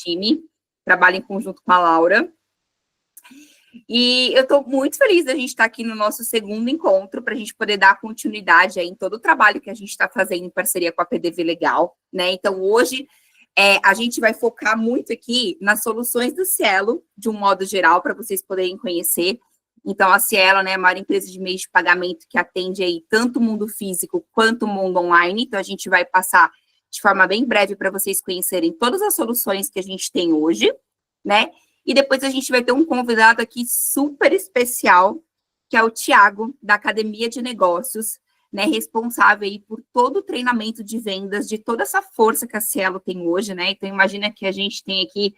time, trabalho em conjunto com a Laura. E eu estou muito feliz da gente estar aqui no nosso segundo encontro, para a gente poder dar continuidade aí em todo o trabalho que a gente está fazendo em parceria com a PDV Legal, né? Então, hoje, a gente vai focar muito aqui nas soluções do Cielo, de um modo geral, para vocês poderem conhecer. Então, a Cielo, né, é a maior empresa de meios de pagamento que atende aí tanto o mundo físico quanto o mundo online. Então, a gente vai passar de forma bem breve para vocês conhecerem todas as soluções que a gente tem hoje, né? E depois a gente vai ter um convidado aqui super especial, que é o Thiago, da Academia de Negócios, né, responsável aí por todo o treinamento de vendas, de toda essa força que a Cielo tem hoje, né? Então, imagina que a gente tem aqui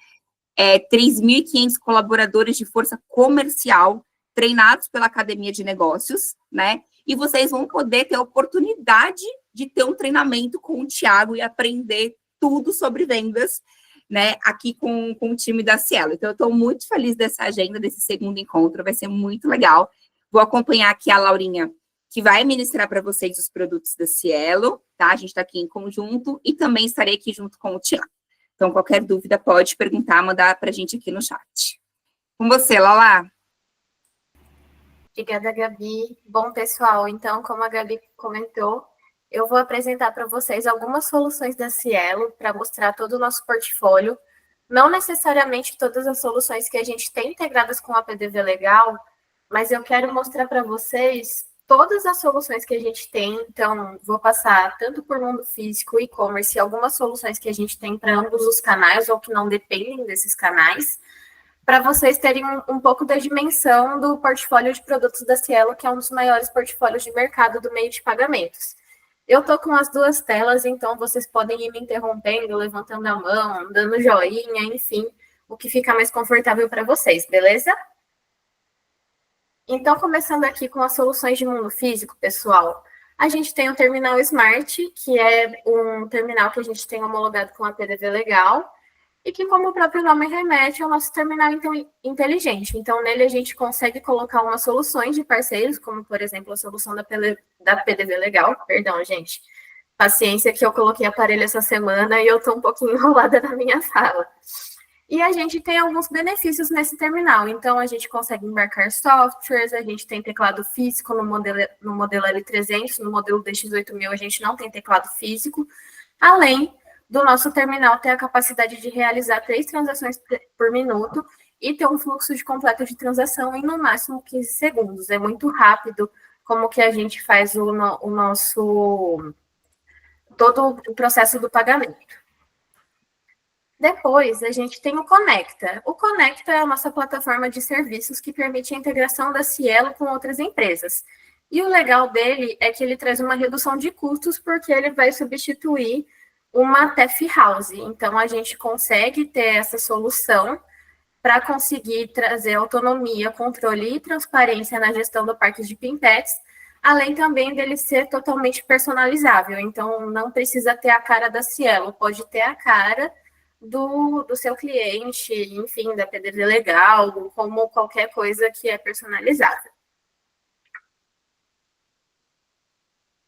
3.500 colaboradores de força comercial treinados pela Academia de Negócios, né? E vocês vão poder ter a oportunidade de ter um treinamento com o Thiago e aprender tudo sobre vendas, né, aqui com o time da Cielo. Então, eu estou muito feliz dessa agenda, desse segundo encontro, vai ser muito legal. Vou acompanhar aqui a Laurinha, que vai ministrar para vocês os produtos da Cielo, tá? A gente está aqui em conjunto e também estarei aqui junto com o Thiago. Então, qualquer dúvida pode perguntar, mandar para a gente aqui no chat. Com você, Lala. Obrigada, Gabi. Bom, pessoal, então, como a Gabi comentou, eu vou apresentar para vocês algumas soluções da Cielo para mostrar todo o nosso portfólio. Não necessariamente todas as soluções que a gente tem integradas com a PDV Legal, mas eu quero mostrar para vocês todas as soluções que a gente tem. Então, vou passar tanto por mundo físico, e-commerce, algumas soluções que a gente tem para ambos os canais ou que não dependem desses canais, para vocês terem um pouco da dimensão do portfólio de produtos da Cielo, que é um dos maiores portfólios de mercado do meio de pagamentos. Eu estou com as duas telas, então vocês podem ir me interrompendo, levantando a mão, dando joinha, enfim, o que fica mais confortável para vocês, beleza? Então, começando aqui com as soluções de mundo físico, pessoal, a gente tem o Terminal Smart, que é um terminal que a gente tem homologado com a PDV Legal, e que, como o próprio nome remete, é o nosso terminal inteligente. Então, nele a gente consegue colocar umas soluções de parceiros, como, por exemplo, a solução da PDV Legal. Perdão, gente. Paciência que eu coloquei aparelho essa semana e eu estou um pouquinho enrolada na minha fala. E a gente tem alguns benefícios nesse terminal. Então, a gente consegue embarcar softwares, a gente tem teclado físico no modelo L300, no modelo DX8000 a gente não tem teclado físico, além do nosso terminal ter a capacidade de realizar 3 transações por minuto e ter um fluxo de completo de transação em no máximo 15 segundos. É muito rápido como que a gente faz todo o processo do pagamento. Depois, a gente tem o Conecta. O Conecta é a nossa plataforma de serviços que permite a integração da Cielo com outras empresas. E o legal dele é que ele traz uma redução de custos, porque ele vai substituir uma TEF House. Então, a gente consegue ter essa solução para conseguir trazer autonomia, controle e transparência na gestão do parque de Pimpets, além também dele ser totalmente personalizável. Então, não precisa ter a cara da Cielo, pode ter a cara do seu cliente, enfim, da PDV Legal, como qualquer coisa que é personalizável.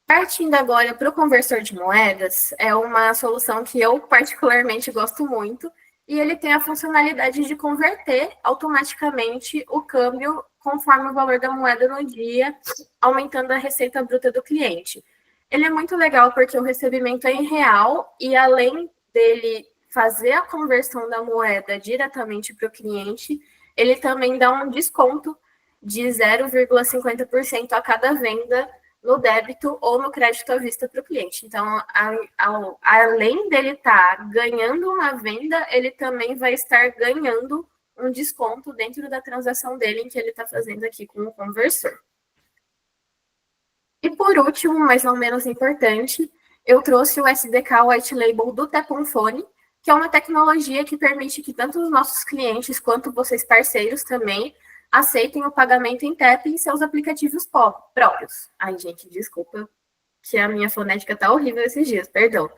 Partindo agora para o conversor de moedas, é uma solução que eu particularmente gosto muito, e ele tem a funcionalidade de converter automaticamente o câmbio conforme o valor da moeda no dia, aumentando a receita bruta do cliente. Ele é muito legal porque o recebimento é em real, e além dele fazer a conversão da moeda diretamente para o cliente, ele também dá um desconto de 0,50% a cada venda no débito ou no crédito à vista para o cliente. Então, além dele estar ganhando uma venda, ele também vai estar ganhando um desconto dentro da transação dele em que ele está fazendo aqui com o conversor. E por último, mas não menos importante, eu trouxe o SDK White Label do Tap on Phone, que é uma tecnologia que permite que tanto os nossos clientes quanto vocês parceiros também aceitem o pagamento em TAP em seus aplicativos próprios. Ai, gente, desculpa, que a minha fonética tá horrível esses dias, perdão.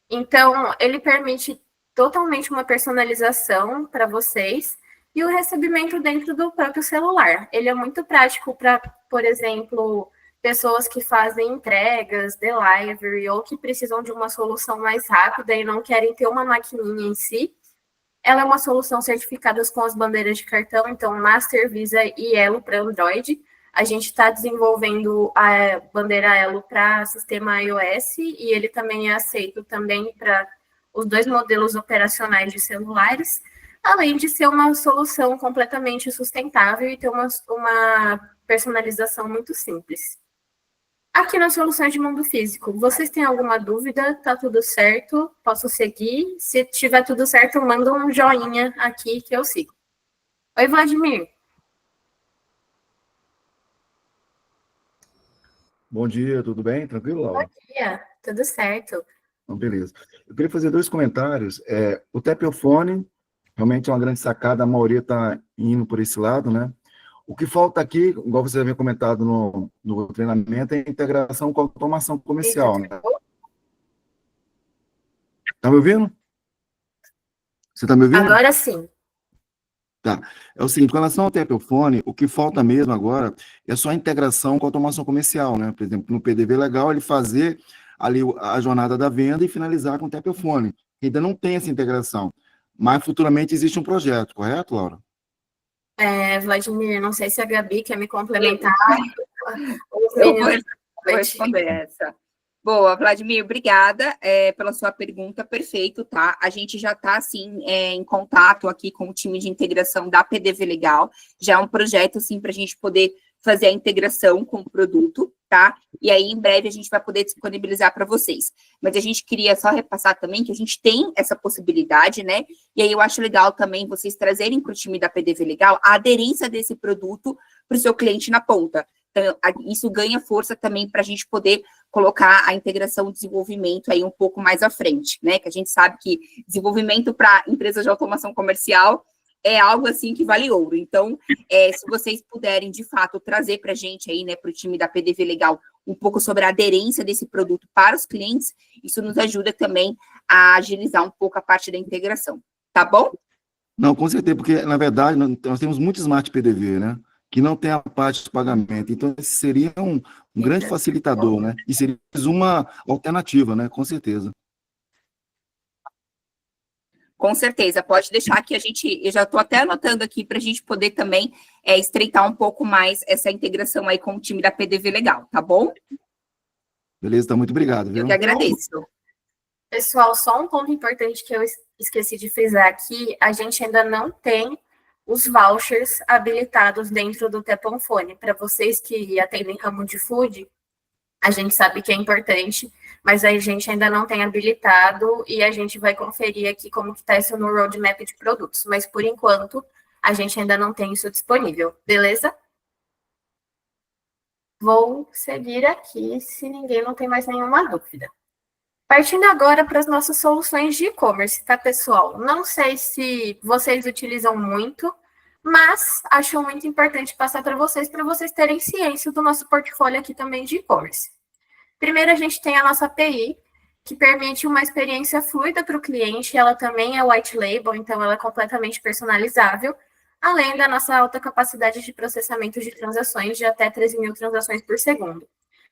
Então, ele permite totalmente uma personalização para vocês e o recebimento dentro do próprio celular. Ele é muito prático para, por exemplo, pessoas que fazem entregas, delivery, ou que precisam de uma solução mais rápida e não querem ter uma maquininha em si. Ela é uma solução certificada com as bandeiras de cartão, então Master, Visa e Elo para Android. A gente está desenvolvendo a bandeira Elo para sistema iOS e ele também é aceito também para os 2 modelos operacionais de celulares, além de ser uma solução completamente sustentável e ter uma personalização muito simples. Aqui nas soluções de mundo físico, vocês têm alguma dúvida? Tá tudo certo? Posso seguir? Se tiver tudo certo, manda um joinha aqui que eu sigo. Oi, Vladimir. Bom dia, tudo bem? Tranquilo, Laura? Bom dia, tudo certo. Então, beleza. Eu queria fazer 2 comentários. O Tapiophone realmente é uma grande sacada, a maioria está indo por esse lado, né? O que falta aqui, igual você havia comentado no treinamento, é a integração com a automação comercial, né? Tá me ouvindo? Você está me ouvindo? Agora sim. Tá. É o seguinte, com relação ao Tapiophone, o que falta mesmo agora é só a integração com a automação comercial, né? Por exemplo, no PDV Legal, ele fazer ali a jornada da venda e finalizar com o Tapiophone. Ainda não tem essa integração, mas futuramente existe um projeto, correto, Laura? Vladimir, não sei se a Gabi quer me complementar. Eu vou responder essa. Boa, Vladimir, obrigada pela sua pergunta, perfeito, tá? A gente já está, assim, em contato aqui com o time de integração da PDV Legal, já é um projeto, assim, para a gente poder fazer a integração com o produto, tá? E aí, em breve, a gente vai poder disponibilizar para vocês. Mas a gente queria só repassar também que a gente tem essa possibilidade, né? E aí eu acho legal também vocês trazerem para o time da PDV Legal a aderência desse produto para o seu cliente na ponta. Então, isso ganha força também para a gente poder colocar a integração e desenvolvimento aí um pouco mais à frente, né? Que a gente sabe que desenvolvimento para empresas de automação comercial é algo assim que vale ouro. Então, se vocês puderem, de fato, trazer para a gente aí, né, para o time da PDV Legal, um pouco sobre a aderência desse produto para os clientes, isso nos ajuda também a agilizar um pouco a parte da integração. Tá bom? Não, com certeza, porque, na verdade, nós temos muito Smart PDV, né? Que não tem a parte de pagamento. Então, esse seria um grande facilitador, né? E seria uma alternativa, né? Com certeza. Com certeza, pode deixar que eu já estou até anotando aqui para a gente poder também estreitar um pouco mais essa integração aí com o time da PDV Legal, tá bom? Beleza, então muito obrigado, viu? Eu que agradeço. Pessoal, só um ponto importante que eu esqueci de frisar aqui, a gente ainda não tem os vouchers habilitados dentro do Tapiophone. Para vocês que atendem ramo de food, a gente sabe que é importante, mas a gente ainda não tem habilitado e a gente vai conferir aqui como que está isso no roadmap de produtos. Mas, por enquanto, a gente ainda não tem isso disponível, beleza? Vou seguir aqui, se ninguém não tem mais nenhuma dúvida. Partindo agora para as nossas soluções de e-commerce, tá, pessoal? Não sei se vocês utilizam muito, mas acho muito importante passar para vocês terem ciência do nosso portfólio aqui também de e-commerce. Primeiro, a gente tem a nossa API, que permite uma experiência fluida para o cliente, ela também é white label, então ela é completamente personalizável, além da nossa alta capacidade de processamento de transações de até 13.000 transações por segundo.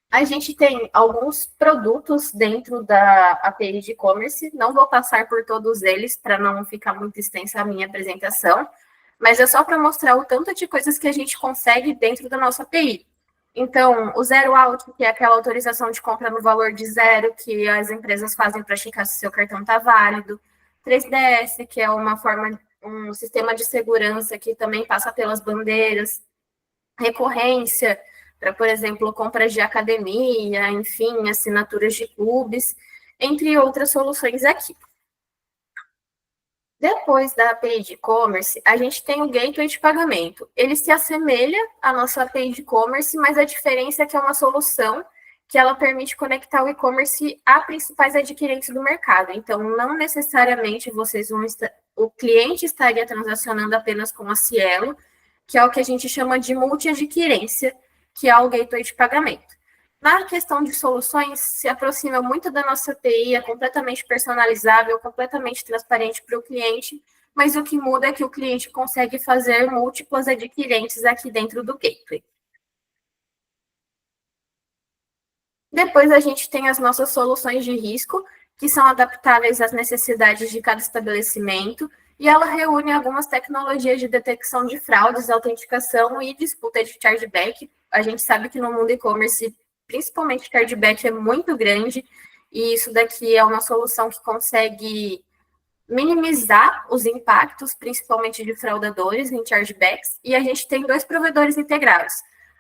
A gente tem alguns produtos dentro da API de e-commerce, não vou passar por todos eles para não ficar muito extensa a minha apresentação, mas é só para mostrar o tanto de coisas que a gente consegue dentro da nossa API. Então, o Zero Out, que é aquela autorização de compra no valor de zero que as empresas fazem para checar se o seu cartão está válido. 3DS, que é um sistema de segurança que também passa pelas bandeiras. Recorrência, para, por exemplo, compras de academia, enfim, assinaturas de clubes, entre outras soluções aqui. Depois da API de e-commerce, a gente tem o gateway de pagamento. Ele se assemelha à nossa API de e-commerce, mas a diferença é que é uma solução que ela permite conectar o e-commerce a principais adquirentes do mercado. Então, não necessariamente o cliente estaria transacionando apenas com a Cielo, que é o que a gente chama de multi-adquirência, que é o gateway de pagamento. Na questão de soluções, se aproxima muito da nossa API, é completamente personalizável, completamente transparente para o cliente, mas o que muda é que o cliente consegue fazer múltiplas adquirentes aqui dentro do gateway. Depois a gente tem as nossas soluções de risco, que são adaptáveis às necessidades de cada estabelecimento. e ela reúne algumas tecnologias de detecção de fraudes, autenticação e disputa de chargeback. A gente sabe que no mundo e-commerce, principalmente chargeback é muito grande, e isso daqui é uma solução que consegue minimizar os impactos, principalmente de fraudadores em chargebacks, e a gente tem 2 provedores integrados,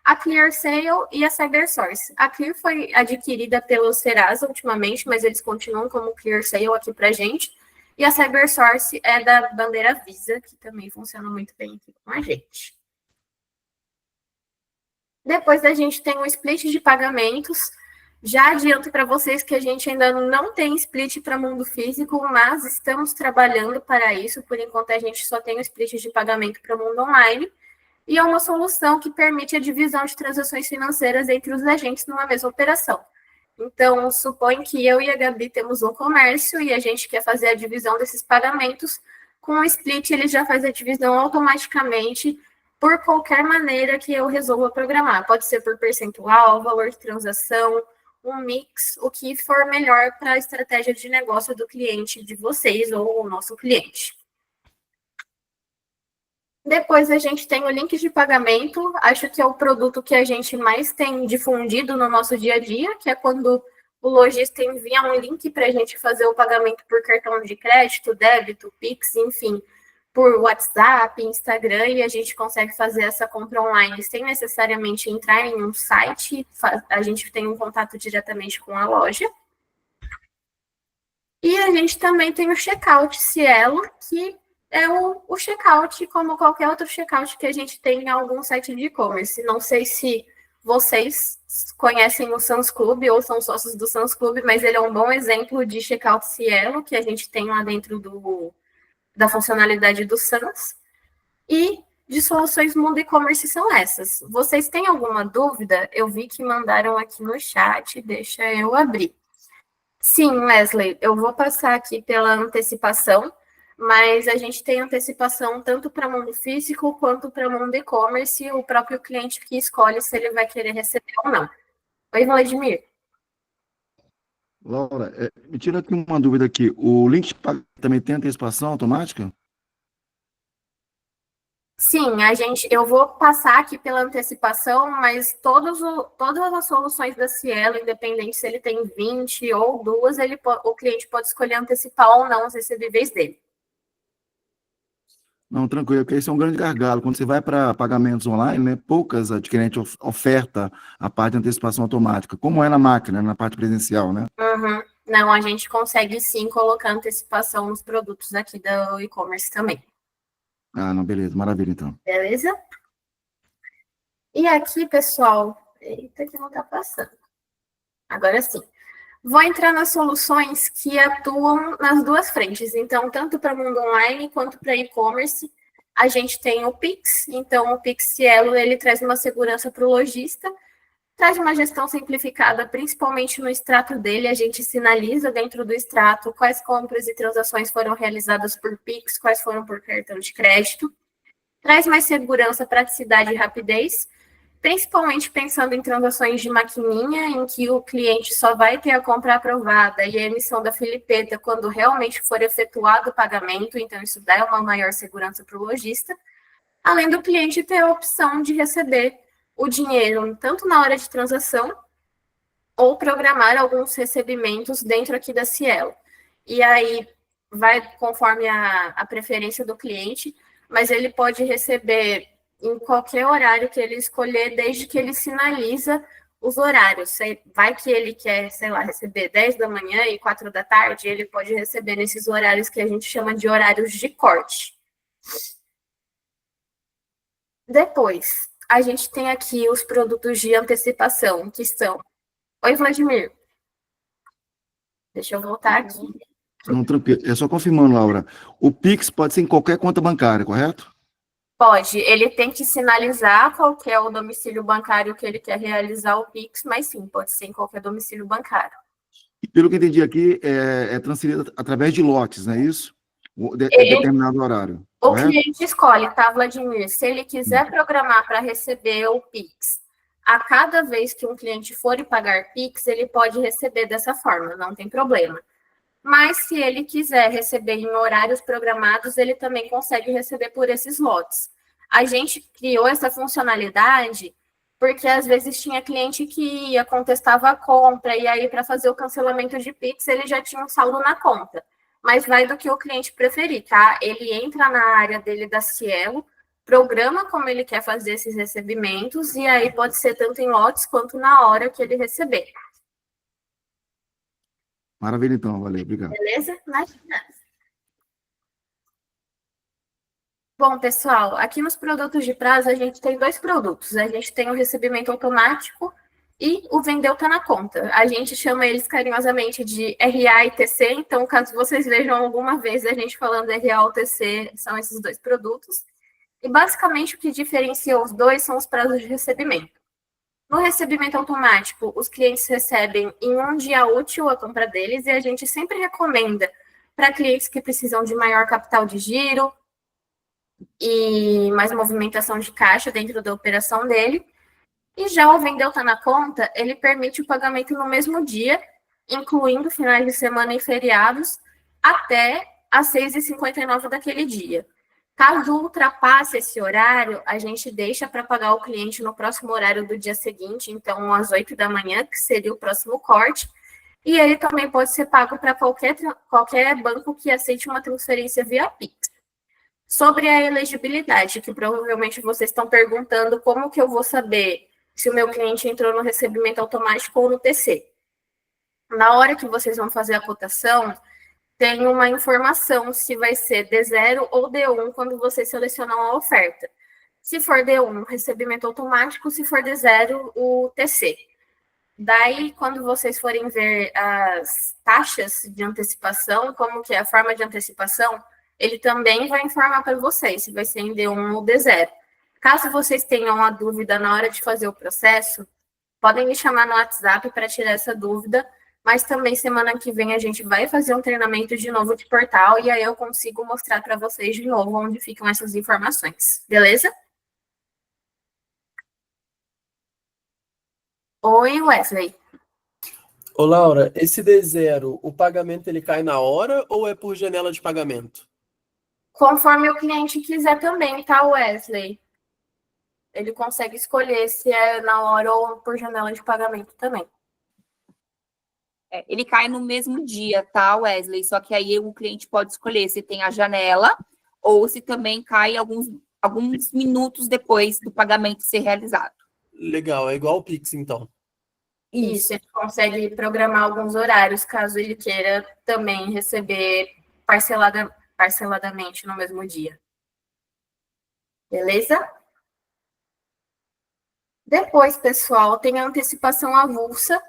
a ClearSale e a CyberSource. A Clear foi adquirida pelo Serasa ultimamente, mas eles continuam como ClearSale aqui para a gente, e a CyberSource é da bandeira Visa, que também funciona muito bem aqui com a gente. Depois a gente tem um split de pagamentos. Já adianto para vocês que a gente ainda não tem split para mundo físico, mas estamos trabalhando para isso. Por enquanto, a gente só tem o split de pagamento para o mundo online. E é uma solução que permite a divisão de transações financeiras entre os agentes numa mesma operação. Então, supõe que eu e a Gabi temos um comércio e a gente quer fazer a divisão desses pagamentos. Com o split, ele já faz a divisão automaticamente por qualquer maneira que eu resolva programar. Pode ser por percentual, valor de transação, um mix, o que for melhor para a estratégia de negócio do cliente de vocês ou o nosso cliente. Depois a gente tem o link de pagamento, acho que é o produto que a gente mais tem difundido no nosso dia a dia, que é quando o lojista envia um link para a gente fazer o pagamento por cartão de crédito, débito, Pix, enfim, por WhatsApp, Instagram, e a gente consegue fazer essa compra online sem necessariamente entrar em um site, a gente tem um contato diretamente com a loja. E a gente também tem o checkout Cielo, que é o checkout como qualquer outro checkout que a gente tem em algum site de e-commerce. Não sei se vocês conhecem o Sam's Club ou são sócios do Sam's Club, mas ele é um bom exemplo de checkout Cielo que a gente tem lá dentro da funcionalidade do Sam's. E de soluções mundo e-commerce são essas. Vocês têm alguma dúvida? Eu vi que mandaram aqui no chat, deixa eu abrir. Sim, Wesley, eu vou passar aqui pela antecipação, mas a gente tem antecipação tanto para mundo físico quanto para mundo e-commerce, o próprio cliente que escolhe se ele vai querer receber ou não. Oi, Vladimir. Laura, me tira aqui uma dúvida aqui. O link de pagamento também tem antecipação automática? Sim, eu vou passar aqui pela antecipação, mas todas as soluções da Cielo, independente se ele tem 20 ou 2, o cliente pode escolher antecipar ou não os recebíveis dele. Não, tranquilo, porque esse é um grande gargalo. Quando você vai para pagamentos online, né, poucas adquirentes ofertam a parte de antecipação automática, como é na máquina, na parte presencial, né? Uhum. Não, a gente consegue sim colocar antecipação nos produtos aqui do e-commerce também. Ah, não, beleza, maravilha, então. Beleza? E aqui, pessoal, eita que não tá passando. Agora sim. Vou entrar nas soluções que atuam nas duas frentes. Então, tanto para o mundo online quanto para e-commerce, a gente tem o Pix. Então, o Pix Cielo, ele traz uma segurança para o lojista, traz uma gestão simplificada, principalmente no extrato dele. A gente sinaliza dentro do extrato quais compras e transações foram realizadas por Pix, quais foram por cartão de crédito. Traz mais segurança, praticidade e rapidez, principalmente pensando em transações de maquininha, em que o cliente só vai ter a compra aprovada e a emissão da filipeta quando realmente for efetuado o pagamento, então isso dá uma maior segurança para o lojista, além do cliente ter a opção de receber o dinheiro tanto na hora de transação ou programar alguns recebimentos dentro aqui da Cielo. E aí vai conforme a preferência do cliente, mas ele pode receber em qualquer horário que ele escolher, desde que ele sinaliza os horários. Vai que ele quer, sei lá, receber 10 da manhã e 4 da tarde, ele pode receber nesses horários que a gente chama de horários de corte. Depois, a gente tem aqui os produtos de antecipação, que são... Oi, Vladimir. Deixa eu voltar aqui. Não, tranquilo. É só confirmando, Laura. O Pix pode ser em qualquer conta bancária, correto? Pode. Ele tem que sinalizar qual que é o domicílio bancário que ele quer realizar o Pix, mas sim, pode ser em qualquer domicílio bancário. E pelo que entendi aqui, é transferido através de lotes, não é isso? Determinado horário. O correto? cliente escolhe, tá, Vladimir? Se ele quiser programar para receber o Pix, a cada vez que um cliente for pagar Pix, ele pode receber dessa forma, não tem problema. mas se ele quiser receber em horários programados, ele também consegue receber por esses lotes. A gente criou essa funcionalidade porque às vezes tinha cliente que ia, contestava a compra, e aí para fazer o cancelamento de Pix ele já tinha um saldo na conta. Mas vai do que o cliente preferir, tá? Ele entra na área dele da Cielo, programa como ele quer fazer esses recebimentos, e aí pode ser tanto em lotes quanto na hora que ele receber. Maravilha, então. Valeu, obrigado. Beleza? Bom, pessoal, aqui nos produtos de prazo a gente tem 2 produtos. A gente tem o recebimento automático e o vendeu tá na conta. A gente chama eles carinhosamente de RA e TC, então caso vocês vejam alguma vez a gente falando RA ou TC, são esses 2 produtos. E basicamente o que diferencia os dois são os prazos de recebimento. No recebimento automático, os clientes recebem em um dia útil a compra deles, e a gente sempre recomenda para clientes que precisam de maior capital de giro e mais movimentação de caixa dentro da operação dele. E já o vendeu tá na conta, ele permite o pagamento no mesmo dia, incluindo finais de semana e feriados, até às 6h59 daquele dia. Caso ultrapasse esse horário, a gente deixa para pagar o cliente no próximo horário do dia seguinte, então às 8 da manhã, que seria o próximo corte, e ele também pode ser pago para qualquer banco que aceite uma transferência via Pix. Sobre a elegibilidade, que provavelmente vocês estão perguntando como que eu vou saber se o meu cliente entrou no recebimento automático ou no TC. Na hora que vocês vão fazer a cotação, tem uma informação se vai ser D0 ou D1 quando vocês selecionam a oferta. Se for D1, recebimento automático; se for D0, o TC. Daí, quando vocês forem ver as taxas de antecipação, como que é a forma de antecipação, ele também vai informar para vocês se vai ser em D1 ou D0. Caso vocês tenham uma dúvida na hora de fazer o processo, podem me chamar no WhatsApp para tirar essa dúvida, mas também semana que vem a gente vai fazer um treinamento de novo de portal, e aí eu consigo mostrar para vocês de novo onde ficam essas informações. Beleza? Oi, Wesley. Ô, Laura, esse D0, o pagamento ele cai na hora ou é por janela de pagamento? Conforme o cliente quiser também, tá, Wesley? Ele consegue escolher se é na hora ou por janela de pagamento também. Ele cai no mesmo dia, tá, Wesley? Só que aí o cliente pode escolher se tem a janela ou se também cai alguns minutos depois do pagamento ser realizado. Legal, é igual o Pix, então. Isso, ele consegue programar alguns horários, caso ele queira também receber parceladamente no mesmo dia. Beleza? Depois, pessoal, tem a antecipação avulsa.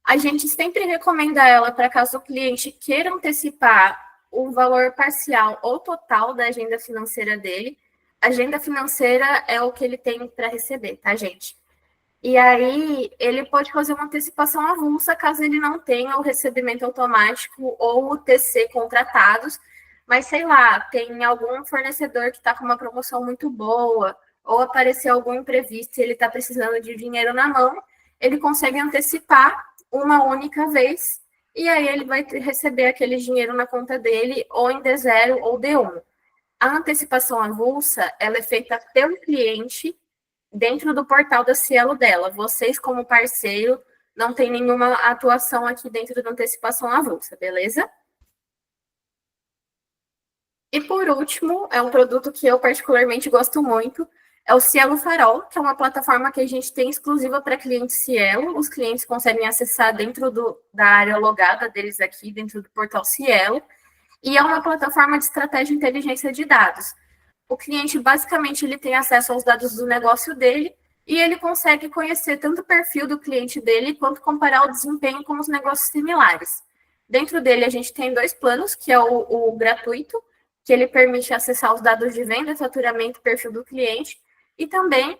A gente sempre recomenda ela para caso o cliente queira antecipar o valor parcial ou total da agenda financeira dele. A agenda financeira é o que ele tem para receber, tá, gente? E aí, ele pode fazer uma antecipação avulsa caso ele não tenha o recebimento automático ou o TC contratados, mas sei lá, tem algum fornecedor que está com uma promoção muito boa, ou apareceu algum imprevisto e ele está precisando de dinheiro na mão, ele consegue antecipar uma única vez, e aí ele vai receber aquele dinheiro na conta dele, ou em D0 ou D1. A antecipação avulsa, ela é feita pelo cliente dentro do portal da Cielo dela. Vocês, como parceiro, não tem nenhuma atuação aqui dentro da antecipação avulsa, beleza? E por último, é um produto que eu particularmente gosto muito, é o Cielo Farol, que é uma plataforma que a gente tem exclusiva para clientes Cielo. Os clientes conseguem acessar dentro da área logada deles aqui, dentro do portal Cielo. E é uma plataforma de estratégia e inteligência de dados. O cliente, basicamente, ele tem acesso aos dados do negócio dele e ele consegue conhecer tanto o perfil do cliente dele quanto comparar o desempenho com os negócios similares. Dentro dele, a gente tem 2 planos, que é o gratuito, que ele permite acessar os dados de venda, faturamento e perfil do cliente, e também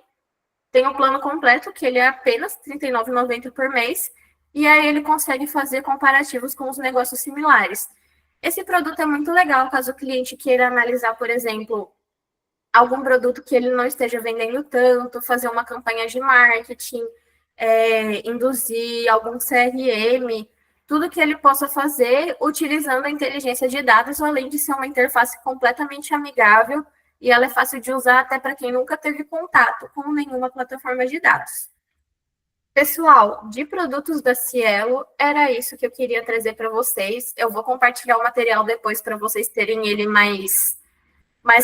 tem o plano completo, que ele é apenas R$ 39,90 por mês, e aí ele consegue fazer comparativos com os negócios similares. Esse produto é muito legal, caso o cliente queira analisar, por exemplo, algum produto que ele não esteja vendendo tanto, fazer uma campanha de marketing, induzir algum CRM. tudo que ele possa fazer utilizando a inteligência de dados, além de ser uma interface completamente amigável e ela é fácil de usar até para quem nunca teve contato com nenhuma plataforma de dados. Pessoal, de produtos da Cielo, era isso que eu queria trazer para vocês. Eu vou compartilhar o material depois para vocês terem ele mais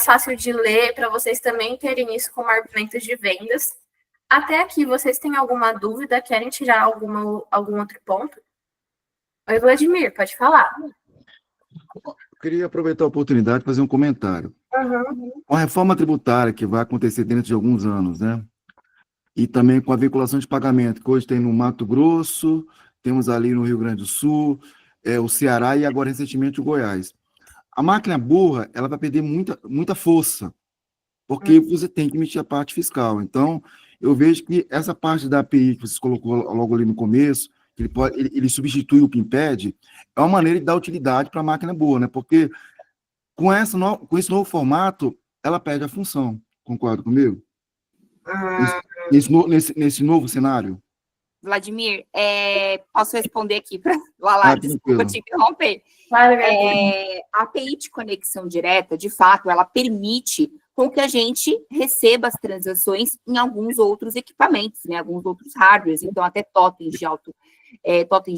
fácil de ler, para vocês também terem isso como argumentos de vendas. Até aqui, vocês têm alguma dúvida? Querem tirar algum outro ponto? Oi, Vladimir, pode falar. Eu queria aproveitar a oportunidade de fazer um comentário. Com a reforma tributária que vai acontecer dentro de alguns anos, né? E também com a vinculação de pagamento, que hoje tem no Mato Grosso, temos ali no Rio Grande do Sul, o Ceará e agora recentemente o Goiás. A máquina burra, ela vai perder muita força, porque você tem que emitir a parte fiscal. Então, eu vejo que essa parte da API que você colocou logo ali no começo, que ele substitui o PIMPED, é uma maneira de dar utilidade para a máquina burra, né? Porque com esse novo formato, ela perde a função. Concorda comigo? Nesse novo cenário? Vladimir, posso responder aqui para o Alar, desculpa te interromper. Claro, a API de conexão direta, de fato, ela permite com que a gente receba as transações em alguns outros equipamentos, né, alguns outros hardwares, então até totens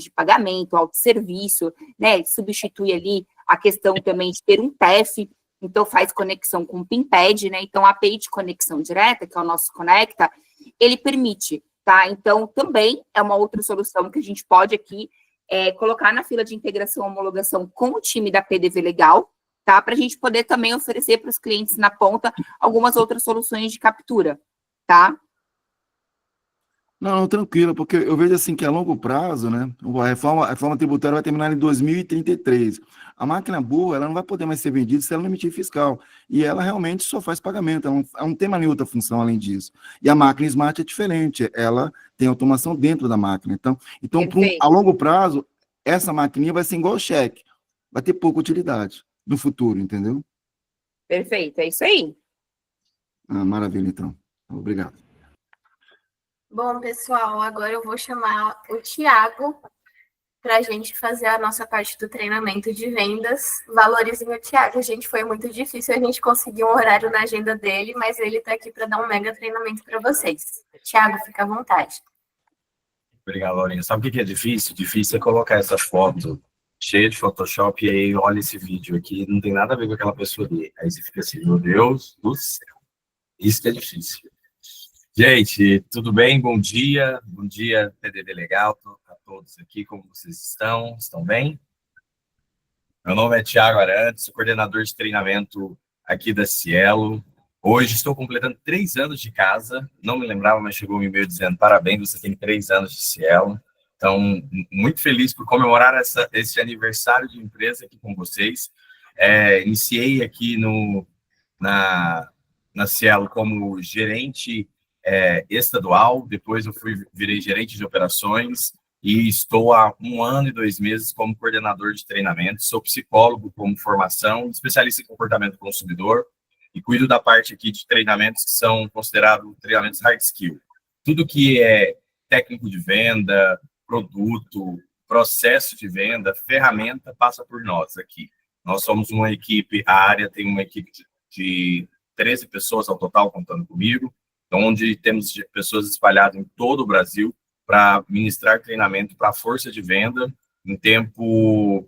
de pagamento, autosserviço, né, substitui ali a questão também de ter um TEF, então faz conexão com o PIMPED, né, então a API de conexão direta, que é o nosso Conecta, ele permite, tá, então também é uma outra solução que a gente pode aqui colocar na fila de integração e homologação com o time da PDV Legal, tá, para a gente poder também oferecer para os clientes na ponta algumas outras soluções de captura, tá? Não, tranquilo, porque eu vejo assim que a longo prazo, né, a reforma tributária vai terminar em 2033. A máquina burra, ela não vai poder mais ser vendida se ela não emitir fiscal. E ela realmente só faz pagamento, ela não tem mais nenhuma outra função além disso. E a máquina Smart é diferente, ela tem automação dentro da máquina. Então a longo prazo, essa maquininha vai ser igual o cheque, vai ter pouca utilidade no futuro, entendeu? Perfeito, é isso aí. Maravilha, então. Obrigado. Bom, pessoal, agora eu vou chamar o Thiago para a gente fazer a nossa parte do treinamento de vendas. Valorizem o Thiago, gente, foi muito difícil a gente conseguir um horário na agenda dele, mas ele está aqui para dar um mega treinamento para vocês. Thiago, fica à vontade. Obrigado, Laurinha. Sabe o que é difícil? Difícil é colocar essa foto cheia de Photoshop e aí olha esse vídeo aqui, não tem nada a ver com aquela pessoa ali. Aí você fica assim, meu Deus do céu. Isso que é difícil. Gente, tudo bem? Bom dia, PDV Legal, a todos aqui, como vocês estão? Estão bem? Meu nome é Thiago Arantes, sou coordenador de treinamento aqui da Cielo. Hoje estou completando 3 anos de casa, não me lembrava, mas chegou um e-mail dizendo parabéns, você tem 3 anos de Cielo. Então, muito feliz por comemorar esse aniversário de empresa aqui com vocês. Iniciei aqui na Cielo como gerente estadual, depois eu virei gerente de operações e estou há 1 ano e 2 meses como coordenador de treinamento. Sou psicólogo como formação, especialista em comportamento do consumidor e cuido da parte aqui de treinamentos que são considerados treinamentos hard skill. Tudo que é técnico de venda, produto, processo de venda, ferramenta, passa por nós aqui. Nós somos uma equipe, a área tem uma equipe de 13 pessoas ao total, contando comigo, onde temos pessoas espalhadas em todo o Brasil para ministrar treinamento para a força de venda em tempo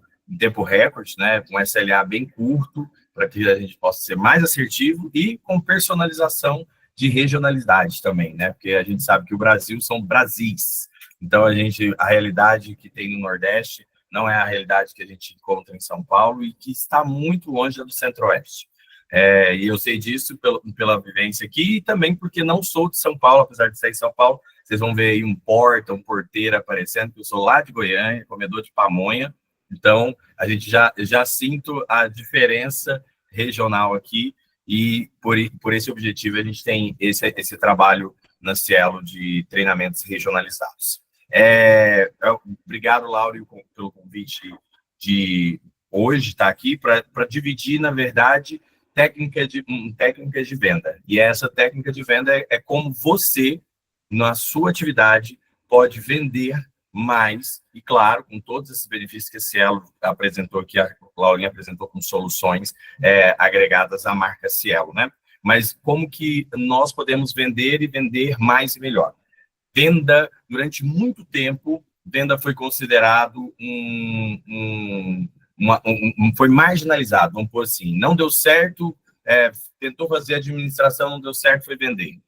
recorde, né, com SLA bem curto, para que a gente possa ser mais assertivo e com personalização de regionalidade também, né, porque a gente sabe que o Brasil são Brasis, então a realidade que tem no Nordeste não é a realidade que a gente encontra em São Paulo e que está muito longe do Centro-Oeste. E eu sei disso pela vivência aqui e também porque não sou de São Paulo, apesar de ser em São Paulo. Vocês vão ver aí um porteiro aparecendo, que eu sou lá de Goiânia, comedor de pamonha. Então, a gente já sinto a diferença regional aqui e por esse objetivo a gente tem esse trabalho na Cielo de treinamentos regionalizados. Obrigado, Lauro, pelo convite de hoje estar aqui para dividir, na verdade, técnicas de venda. E essa técnica de venda é como você, na sua atividade, pode vender mas, e claro, com todos esses benefícios que a Cielo apresentou aqui, a Laurinha apresentou com soluções agregadas à marca Cielo, né? Mas como que nós podemos vender e vender mais e melhor? Venda, durante muito tempo, venda foi considerado foi marginalizado, vamos pôr assim, não deu certo, tentou fazer administração, não deu certo, foi vender.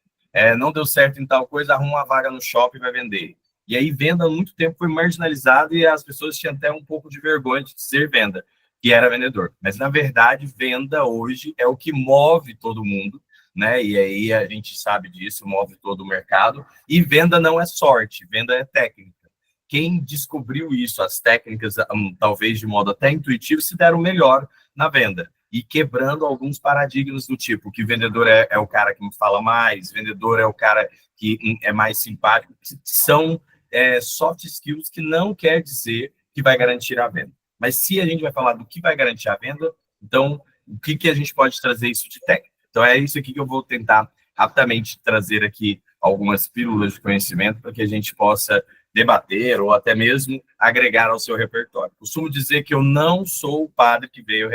Não deu certo em tal coisa, arruma uma vaga no shopping e vai vender. E aí, venda, há muito tempo, foi marginalizada e as pessoas tinham até um pouco de vergonha de ser venda, que era vendedor. Mas, na verdade, venda hoje é o que move todo mundo, né? E aí a gente sabe disso, move todo o mercado. E venda não é sorte, venda é técnica. Quem descobriu isso, as técnicas, talvez de modo até intuitivo, se deram melhor na venda. E quebrando alguns paradigmas do tipo que vendedor é o cara que me fala mais, vendedor é o cara que é mais simpático, que são soft skills que não quer dizer que vai garantir a venda. Mas se a gente vai falar do que vai garantir a venda, então o que a gente pode trazer isso de técnica? Então é isso aqui que eu vou tentar rapidamente trazer aqui algumas pílulas de conhecimento para que a gente possa debater ou até mesmo agregar ao seu repertório. Costumo dizer que eu não sou o padre que veio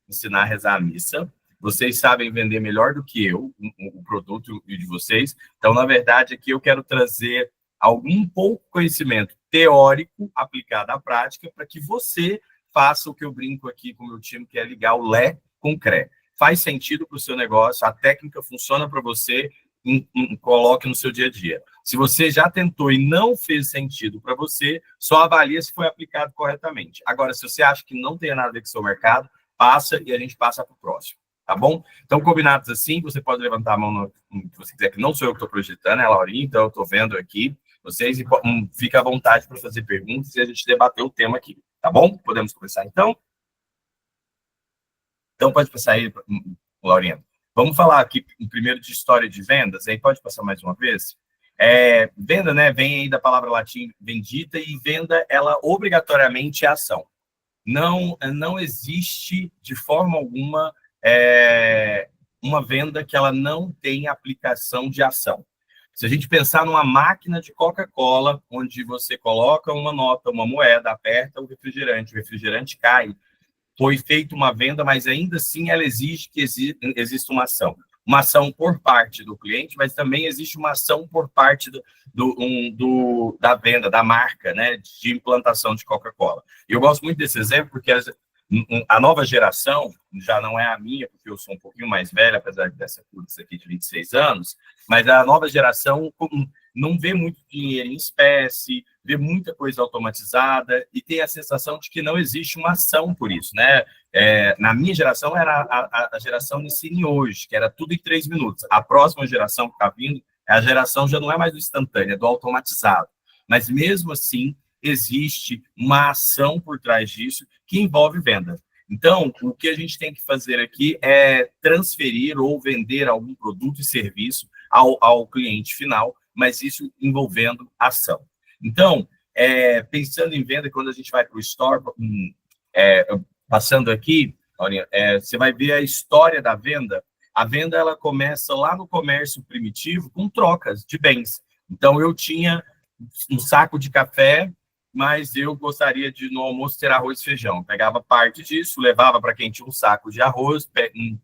ensinar a rezar a missa. Vocês sabem vender melhor do que eu o produto de vocês. Então, na verdade, aqui eu quero trazer algum pouco conhecimento teórico aplicado à prática para que você faça o que eu brinco aqui com o meu time, que é ligar o Lé com o CRE. Faz sentido para o seu negócio, a técnica funciona para você, coloque no seu dia a dia. Se você já tentou e não fez sentido para você, só avalia se foi aplicado corretamente. Agora, se você acha que não tem nada a ver com o seu mercado, passa e a gente passa para o próximo, tá bom? Então, combinados assim, você pode levantar a mão no que você quiser, que não sou eu que estou projetando, é a Laurinha, então eu estou vendo aqui vocês e fica à vontade para fazer perguntas e a gente debater o tema aqui, tá bom? Podemos começar então? Então, pode passar aí, Laurinha. Vamos falar aqui primeiro de história de vendas, aí pode passar mais uma vez? Venda, né, vem aí da palavra latim vendita, e venda, ela obrigatoriamente é ação. Não existe, de forma alguma, uma venda que ela não tenha aplicação de ação. Se a gente pensar numa máquina de Coca-Cola, onde você coloca uma nota, uma moeda, aperta o refrigerante cai, foi feita uma venda, mas ainda assim ela exige que exista uma ação. Uma ação por parte do cliente, mas também existe uma ação por parte da venda, da marca, né, de implantação de Coca-Cola. E eu gosto muito desse exemplo, porque a nova geração, já não é a minha, porque eu sou um pouquinho mais velho, apesar dessa curva aqui de 26 anos, mas a nova geração não vê muito dinheiro em espécie, vê muita coisa automatizada e tem a sensação de que não existe uma ação por isso, né? Na minha geração era a geração Ensine Hoje, que era tudo em 3 minutos. A próxima geração que está vindo, a geração já não é mais do instantâneo, é do automatizado. Mas mesmo assim, existe uma ação por trás disso que envolve venda. Então, o que a gente tem que fazer aqui é transferir ou vender algum produto e serviço ao cliente final, mas isso envolvendo ação. Então, pensando em venda, quando a gente vai para o store, passando aqui, você vai ver a história da venda. A venda, ela começa lá no comércio primitivo com trocas de bens. Então, eu tinha um saco de café, mas eu gostaria de, no almoço, ter arroz e feijão. Pegava parte disso, levava para quem tinha um saco de arroz,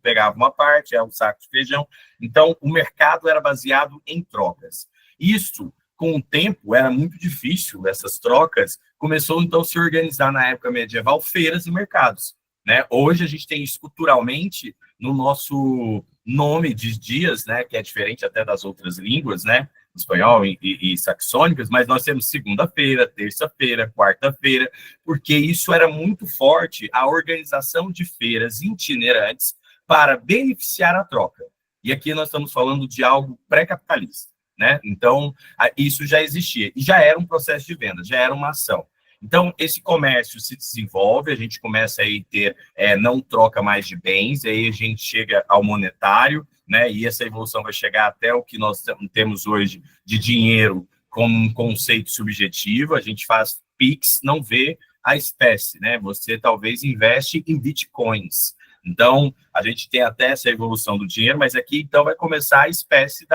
pegava uma parte, um saco de feijão. Então, o mercado era baseado em trocas. Isso, com o tempo, era muito difícil, essas trocas. Começou, então, a se organizar, na época medieval, feiras e mercados, né? Hoje, a gente tem isso culturalmente no nosso nome de dias, né? Que é diferente até das outras línguas, né? Espanhol e saxônicas, mas nós temos segunda-feira, terça-feira, quarta-feira, porque isso era muito forte, a organização de feiras itinerantes para beneficiar a troca. E aqui nós estamos falando de algo pré-capitalista, né? Então, isso já existia, e já era um processo de venda, já era uma ação. Então, esse comércio se desenvolve, a gente começa aí a ter, não troca mais de bens, aí a gente chega ao monetário, né? E essa evolução vai chegar até o que nós temos hoje de dinheiro como um conceito subjetivo. A gente faz PIX, não vê a espécie, né? Você talvez investe em bitcoins. Então, a gente tem até essa evolução do dinheiro, mas aqui, então, vai começar a espécie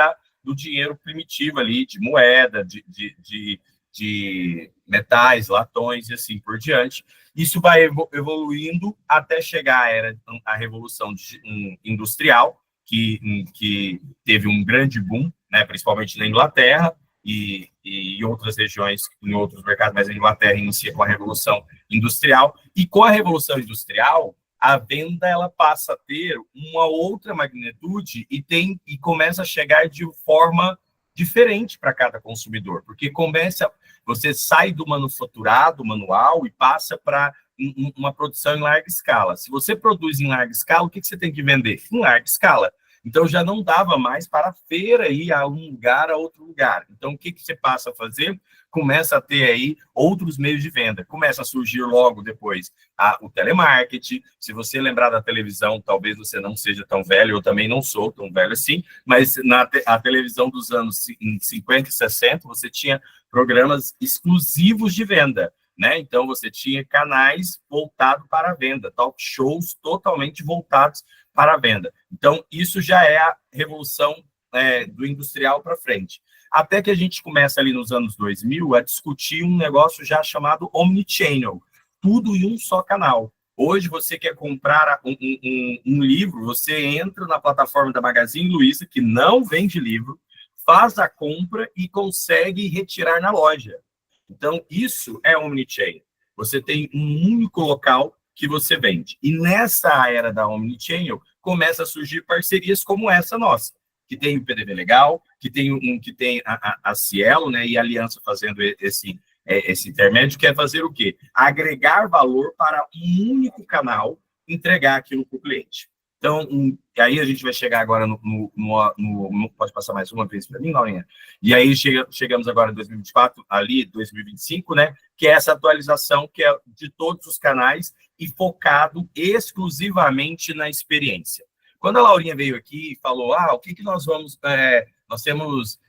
do dinheiro primitivo ali, de moeda, de de metais, latões e assim por diante. Isso vai evoluindo até chegar à revolução industrial, que teve um grande boom, né, principalmente na Inglaterra e em outras regiões, em outros mercados, mas a Inglaterra inicia com a revolução industrial. E com a revolução industrial, a venda ela passa a ter uma outra magnitude e começa a chegar de forma diferente para cada consumidor, porque você sai do manufaturado manual e passa para uma produção em larga escala. Se você produz em larga escala, o que você tem que vender? Em larga escala. Então, já não dava mais para a feira ir a um lugar a outro lugar. Então, o que você passa a fazer? Começa a ter aí outros meios de venda. Começa a surgir logo depois o telemarketing. Se você lembrar da televisão, talvez você não seja tão velho, eu também não sou tão velho assim, mas a televisão dos anos 50 e 60, você tinha programas exclusivos de venda, né? Então, você tinha canais voltados para a venda, talk shows totalmente voltados para a venda. Então, isso já é a revolução do industrial para frente. Até que a gente começa ali nos anos 2000 a discutir um negócio já chamado omnichannel, tudo em um só canal. Hoje, você quer comprar um livro, você entra na plataforma da Magazine Luiza, que não vende livro, faz a compra e consegue retirar na loja. Então, isso é omnichannel. Você tem um único local que você vende. E nessa era da omnichannel, começa a surgir parcerias como essa nossa, que tem o PDV Legal, que tem a Cielo, né, e a Aliança fazendo esse intermédio, que é fazer o quê? Agregar valor para um único canal, entregar aquilo para o cliente. Então, aí a gente vai chegar agora pode passar mais uma vez para mim, Laurinha? E aí chegamos agora em 2024, ali 2025, né? Que é essa atualização que é de todos os canais e focado exclusivamente na experiência. Quando a Laurinha veio aqui e falou, o que nós vamos... nós temos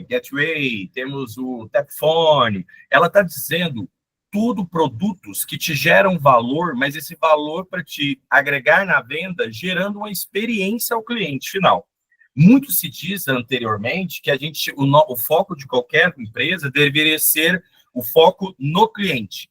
Gateway, temos o Tapfone, ela está dizendo tudo produtos que te geram valor, mas esse valor para te agregar na venda, gerando uma experiência ao cliente final. Muito se diz anteriormente que o foco de qualquer empresa deveria ser o foco no cliente.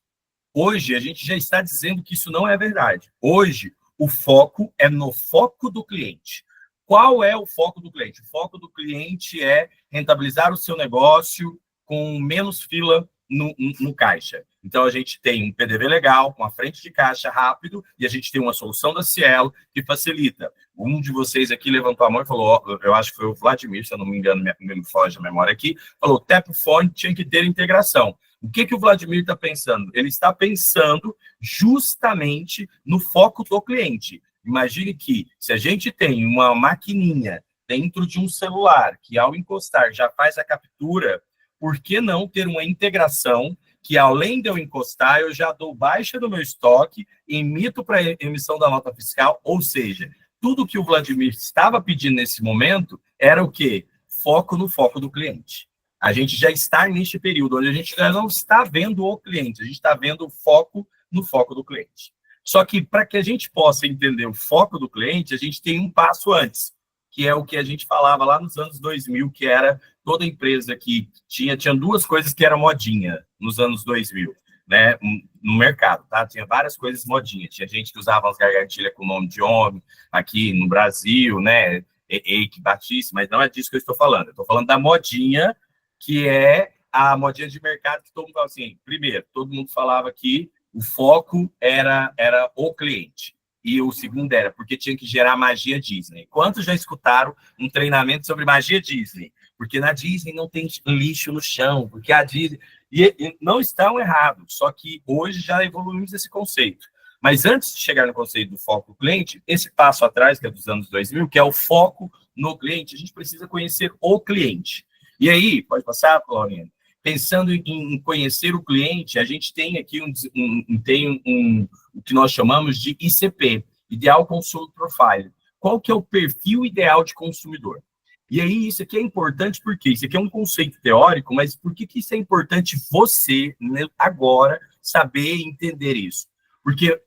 Hoje, a gente já está dizendo que isso não é verdade. Hoje, o foco é no foco do cliente. Qual é o foco do cliente? O foco do cliente é rentabilizar o seu negócio com menos fila no caixa. Então, a gente tem um PDV legal, com a frente de caixa rápido, e a gente tem uma solução da Cielo que facilita. Um de vocês aqui levantou a mão e falou, eu acho que foi o Vladimir, se eu não me engano, me foge a memória aqui, falou, Tapfone tinha que ter integração. O que o Vladimir está pensando? Ele está pensando justamente no foco do cliente. Imagine que, se a gente tem uma maquininha dentro de um celular, que ao encostar já faz a captura, por que não ter uma integração que, além de eu encostar, eu já dou baixa no meu estoque, emito para emissão da nota fiscal, ou seja, tudo que o Vladimir estava pedindo nesse momento era o quê? Foco no foco do cliente. A gente já está neste período onde a gente não está vendo o cliente, a gente está vendo o foco no foco do cliente. Só que, para que a gente possa entender o foco do cliente, a gente tem um passo antes, que é o que a gente falava lá nos anos 2000, que era toda empresa que tinha duas coisas que eram modinha nos anos 2000, né, no mercado, tá? Tinha várias coisas modinha. Tinha gente que usava as gargantilhas com nome de homem aqui no Brasil, né, Eike Batista, mas não é disso que eu estou falando. Eu estou falando da modinha, que é a modinha de mercado que todo mundo fala assim, primeiro, todo mundo falava que o foco era o cliente. E o segundo era porque tinha que gerar magia Disney. Quantos já escutaram um treinamento sobre magia Disney? Porque na Disney não tem lixo no chão, porque a Disney... E não estão errados, só que hoje já evoluímos esse conceito. Mas antes de chegar no conceito do foco do cliente, esse passo atrás, que é dos anos 2000, que é o foco no cliente, a gente precisa conhecer o cliente. E aí, pode passar, Laurinha? Pensando em conhecer o cliente, a gente tem aqui o que nós chamamos de ICP, Ideal Consumer Profile. Qual que é o perfil ideal de consumidor? E aí, isso aqui é importante porque isso aqui é um conceito teórico, mas por que isso é importante você, agora, saber e entender isso? Porque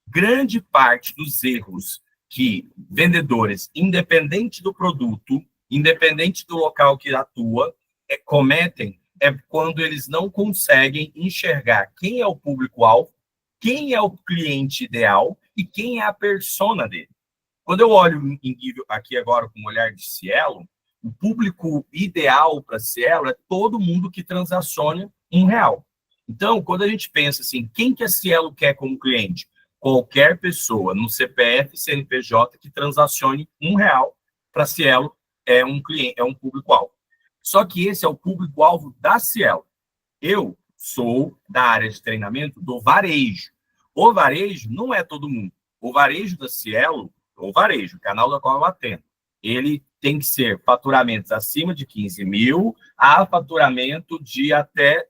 grande parte dos erros que vendedores, independente do produto, independente do local que atua, cometem, é quando eles não conseguem enxergar quem é o público-alvo, quem é o cliente ideal e quem é a persona dele. Quando eu olho em nível aqui agora com o olhar de Cielo, o público ideal para Cielo é todo mundo que transacione R$1. Então, quando a gente pensa assim, quem que a Cielo quer como cliente? Qualquer pessoa no CPF, CNPJ que transacione R$1 para Cielo é um cliente, é um público-alvo. Só que esse é o público-alvo da Cielo. Eu sou da área de treinamento do varejo. O varejo não é todo mundo. O varejo da Cielo, o varejo, o canal da qual eu atendo, ele tem que ser faturamentos acima de 15 mil a faturamento de até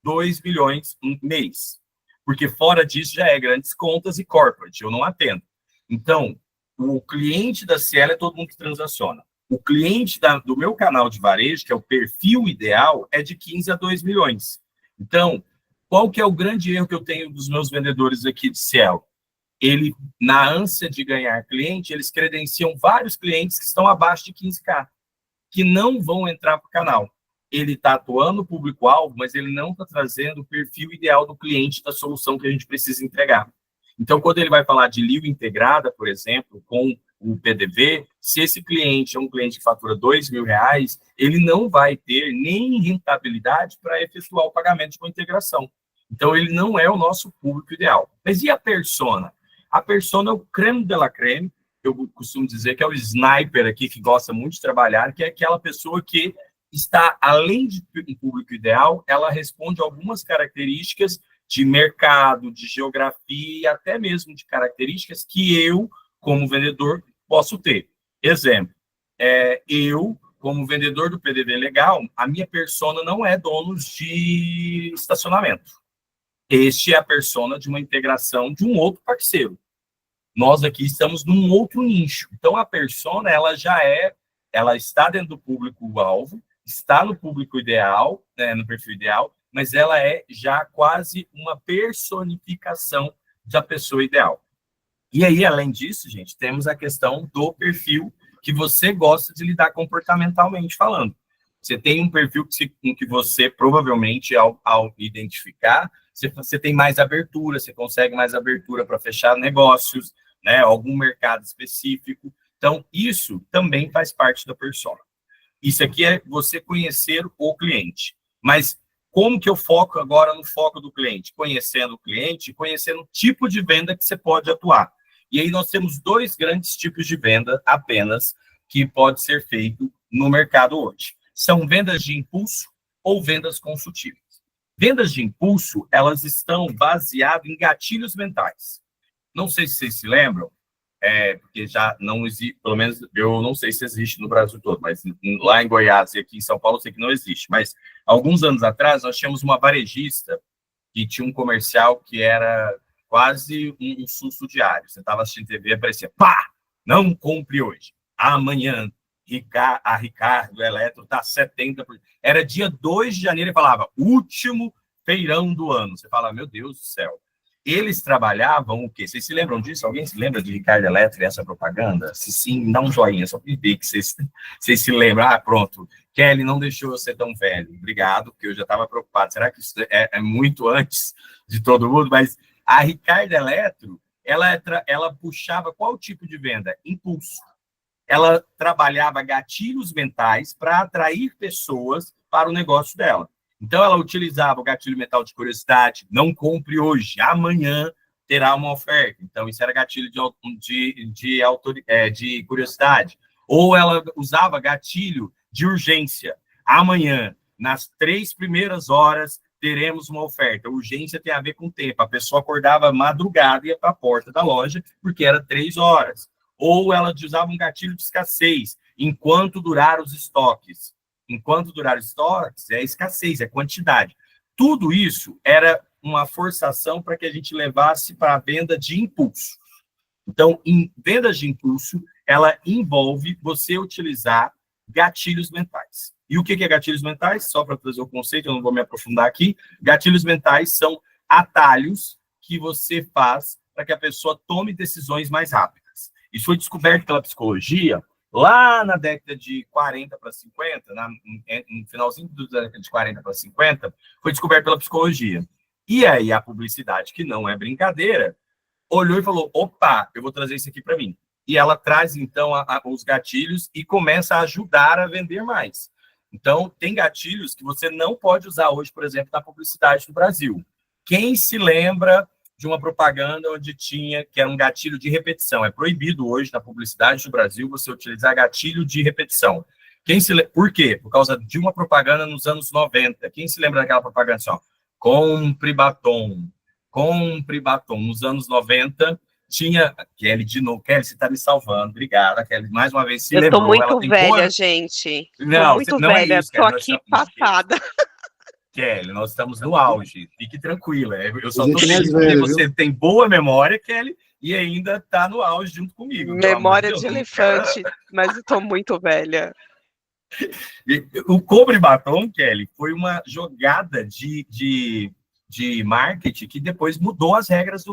2 milhões um mês. Porque fora disso já é grandes contas e corporate, eu não atendo. Então, o cliente da Cielo é todo mundo que transaciona. O cliente do meu canal de varejo, que é o perfil ideal, é de 15 a 2 milhões. Então, qual que é o grande erro que eu tenho dos meus vendedores aqui de Cielo? Ele, na ânsia de ganhar cliente, eles credenciam vários clientes que estão abaixo de 15K, que não vão entrar para o canal. Ele está atuando no público-alvo, mas ele não está trazendo o perfil ideal do cliente da solução que a gente precisa entregar. Então, quando ele vai falar de LIO integrada, por exemplo, com o PDV, se esse cliente é um cliente que fatura R$2.000, ele não vai ter nem rentabilidade para efetuar o pagamento de uma integração. Então, ele não é o nosso público ideal. Mas e a persona? A persona é o creme de la creme, eu costumo dizer que é o sniper aqui, que gosta muito de trabalhar, que é aquela pessoa que está, além de um público ideal, ela responde a algumas características de mercado, de geografia e até mesmo de características que eu, como vendedor, posso ter. Exemplo, eu, como vendedor do PDV Legal, a minha persona não é donos de estacionamento. Este é a persona de uma integração de um outro parceiro. Nós aqui estamos num outro nicho. Então, a persona, ela está dentro do público-alvo, está no público ideal, né, no perfil ideal, mas ela é já quase uma personificação da pessoa ideal. E aí, além disso, gente, temos a questão do perfil que você gosta de lidar comportamentalmente falando. Você tem um perfil que você, provavelmente, ao identificar, você tem mais abertura, você consegue mais abertura para fechar negócios, né, algum mercado específico. Então, isso também faz parte da persona. Isso aqui é você conhecer o cliente. Mas como que eu foco agora no foco do cliente? Conhecendo o cliente, conhecendo o tipo de venda que você pode atuar. E aí nós temos 2 grandes tipos de venda apenas que pode ser feito no mercado hoje. São vendas de impulso ou vendas consultivas. Vendas de impulso, elas estão baseadas em gatilhos mentais. Não sei se vocês se lembram, porque já não existe, pelo menos eu não sei se existe no Brasil todo, mas lá em Goiás e aqui em São Paulo eu sei que não existe. Mas alguns anos atrás nós tínhamos uma varejista que tinha um comercial que era quase um susto diário. Você estava assistindo TV e aparecia, pá, não compre hoje. Amanhã, a Ricardo Eletro está 70%. Era dia 2 de janeiro e falava, último feirão do ano. Você fala, meu Deus do céu. Eles trabalhavam o quê? Vocês se lembram disso? Alguém se lembra de Ricardo Eletro e essa propaganda? Se sim, dá um joinha, só para ver que vocês se lembram. Ah, pronto. Kelly não deixou eu ser tão velho. Obrigado, porque eu já estava preocupado. Será que isso é muito antes de todo mundo? Mas a Ricardo Eletro, ela puxava qual tipo de venda? Impulso. Ela trabalhava gatilhos mentais para atrair pessoas para o negócio dela. Então, ela utilizava o gatilho mental de curiosidade, não compre hoje, amanhã terá uma oferta. Então, isso era gatilho de curiosidade. Ou ela usava gatilho de urgência. Amanhã, nas 3 primeiras horas, teremos uma oferta. Urgência tem a ver com tempo. A pessoa acordava madrugada e ia para a porta da loja, porque era 3 horas. Ou ela usava um gatilho de escassez, enquanto durar os estoques. Enquanto durar os estoques, é escassez, é quantidade. Tudo isso era uma forçação para que a gente levasse para a venda de impulso. Então, em vendas de impulso, ela envolve você utilizar gatilhos mentais. E o que é gatilhos mentais? Só para trazer o conceito, eu não vou me aprofundar aqui. Gatilhos mentais são atalhos que você faz para que a pessoa tome decisões mais rápidas. Isso foi descoberto pela psicologia, Lá na década de 40 para 50, no finalzinho da década de 40 para 50, foi descoberto pela psicologia. E aí a publicidade, que não é brincadeira, olhou e falou, opa, eu vou trazer isso aqui para mim. E ela traz, então, os gatilhos e começa a ajudar a vender mais. Então, tem gatilhos que você não pode usar hoje, por exemplo, na publicidade do Brasil. Quem se lembra de uma propaganda onde tinha, que era um gatilho de repetição? É proibido hoje na publicidade do Brasil você utilizar gatilho de repetição. Por quê? Por causa de uma propaganda nos anos 90. Quem se lembra daquela propaganda assim, ó, compre batom. Nos anos 90, tinha... Kelly, de novo. Kelly, você está me salvando. Obrigada, Kelly. Mais uma vez, se lembrou. Eu tô muito ela tem velha, gente. Não, tô muito não é velha, isso, tô Kelly. aqui passada. Kelly, nós estamos no auge. Fique tranquila. Eu só Gente tô mais feliz porque velha, você tem boa memória, Kelly, e ainda está no auge junto comigo. pelo amor Memória Deus. de elefante, mas eu tô muito velha. O cobre batom, Kelly, foi uma jogada de marketing que depois mudou as regras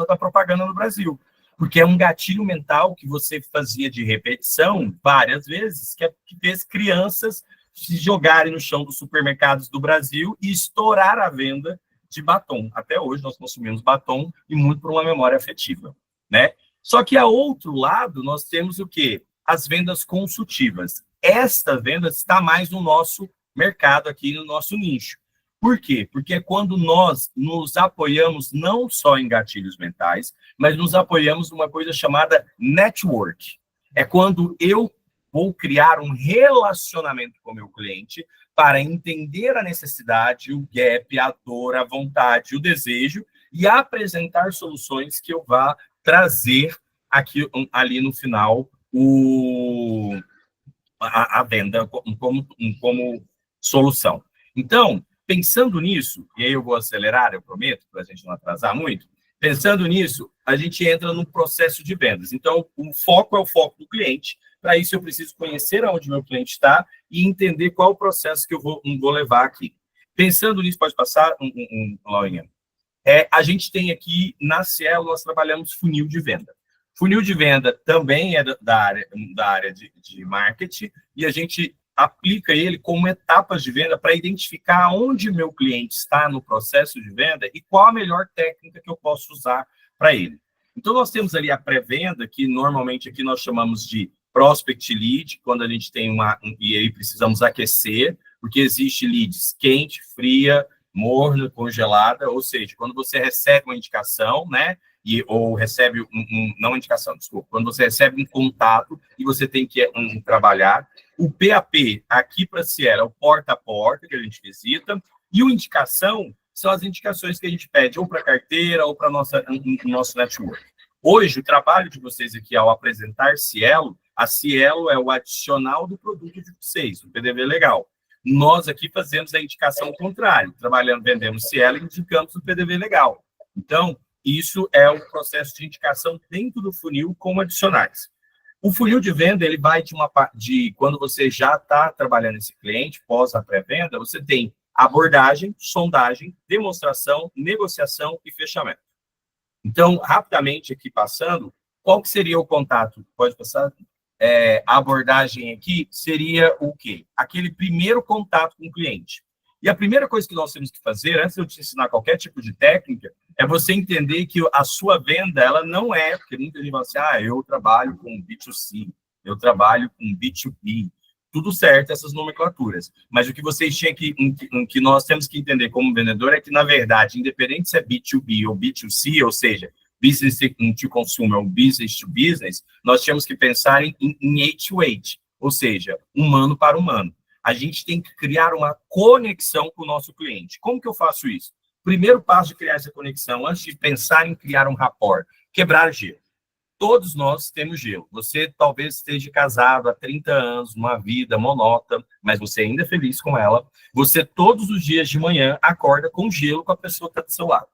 da propaganda no Brasil. Porque é um gatilho mental que você fazia de repetição várias vezes, que fez crianças se jogarem no chão dos supermercados do Brasil e estourar a venda de batom. Até hoje nós consumimos batom e muito por uma memória afetiva, né? Só que, a outro lado, nós temos o quê? As vendas consultivas. Esta venda está mais no nosso mercado aqui, no nosso nicho. Por quê? Porque é quando nós nos apoiamos não só em gatilhos mentais, mas nos apoiamos numa coisa chamada network. É quando eu vou criar um relacionamento com o meu cliente para entender a necessidade, o gap, a dor, a vontade, o desejo e apresentar soluções que eu vá trazer aqui, ali no final a venda como solução. Então, pensando nisso, e aí eu vou acelerar, eu prometo, para a gente não atrasar muito, pensando nisso, a gente entra no processo de vendas. Então, o foco é o foco do cliente. Para isso, eu preciso conhecer aonde meu cliente está e entender qual o processo que eu vou levar aqui. Pensando nisso, pode passar, Laurinha? A gente tem aqui, na Cielo, nós trabalhamos funil de venda. Funil de venda também é da área de marketing, e a gente aplica ele como etapas de venda para identificar onde meu cliente está no processo de venda e qual a melhor técnica que eu posso usar para ele. Então, nós temos ali a pré-venda, que normalmente aqui nós chamamos de prospect lead, quando a gente tem e aí precisamos aquecer, porque existe leads quente, fria, morna, congelada, ou seja, quando você recebe uma indicação, né, ou recebe não indicação, desculpa, quando você recebe um contato e você tem que trabalhar. O PAP, aqui para a Cielo, é o porta a porta que a gente visita, e o indicação são as indicações que a gente pede ou para a carteira ou para o nosso network. Hoje, o trabalho de vocês aqui ao apresentar Cielo, a Cielo é o adicional do produto de vocês, o PDV Legal. Nós aqui fazemos a indicação contrária, vendemos Cielo e indicamos o PDV Legal. Então, isso é o processo de indicação dentro do funil como adicionais. O funil de venda, ele vai de quando você já está trabalhando esse cliente, pós a pré-venda, você tem abordagem, sondagem, demonstração, negociação e fechamento. Então, rapidamente aqui passando, qual que seria o contato? Pode passar? A abordagem aqui seria o quê? Aquele primeiro contato com o cliente. E a primeira coisa que nós temos que fazer, antes de eu te ensinar qualquer tipo de técnica, é você entender que a sua venda, ela não é, porque muita gente fala assim, eu trabalho com B2C, eu trabalho com B2B, tudo certo, essas nomenclaturas. Mas o que vocês tinham que nós temos que entender como vendedor é que, na verdade, independente se é B2B ou B2C, ou seja, business to consumer ou business to business, nós temos que pensar em H2H, ou seja, humano para humano. A gente tem que criar uma conexão com o nosso cliente. Como que eu faço isso? Primeiro passo de criar essa conexão, antes de pensar em criar um rapport, quebrar gelo. Todos nós temos gelo. Você talvez esteja casado há 30 anos, numa vida monótona, mas você ainda é feliz com ela. Você, todos os dias de manhã, acorda com gelo com a pessoa que está do seu lado.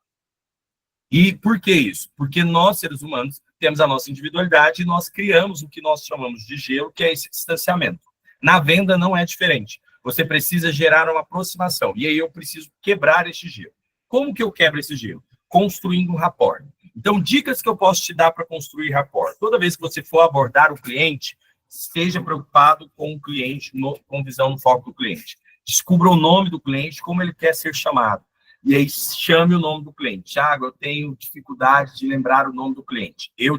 E por que isso? Porque nós, seres humanos, temos a nossa individualidade e nós criamos o que nós chamamos de gelo, que é esse distanciamento. Na venda não é diferente. Você precisa gerar uma aproximação. E aí eu preciso quebrar esse gelo. Como que eu quebro esse gelo? Construindo um rapport. Então, dicas que eu posso te dar para construir rapport. Toda vez que você for abordar o cliente, esteja preocupado com o cliente, com visão no foco do cliente. Descubra o nome do cliente, como ele quer ser chamado. E aí chame o nome do cliente. Thiago, eu tenho dificuldade de lembrar o nome do cliente. Eu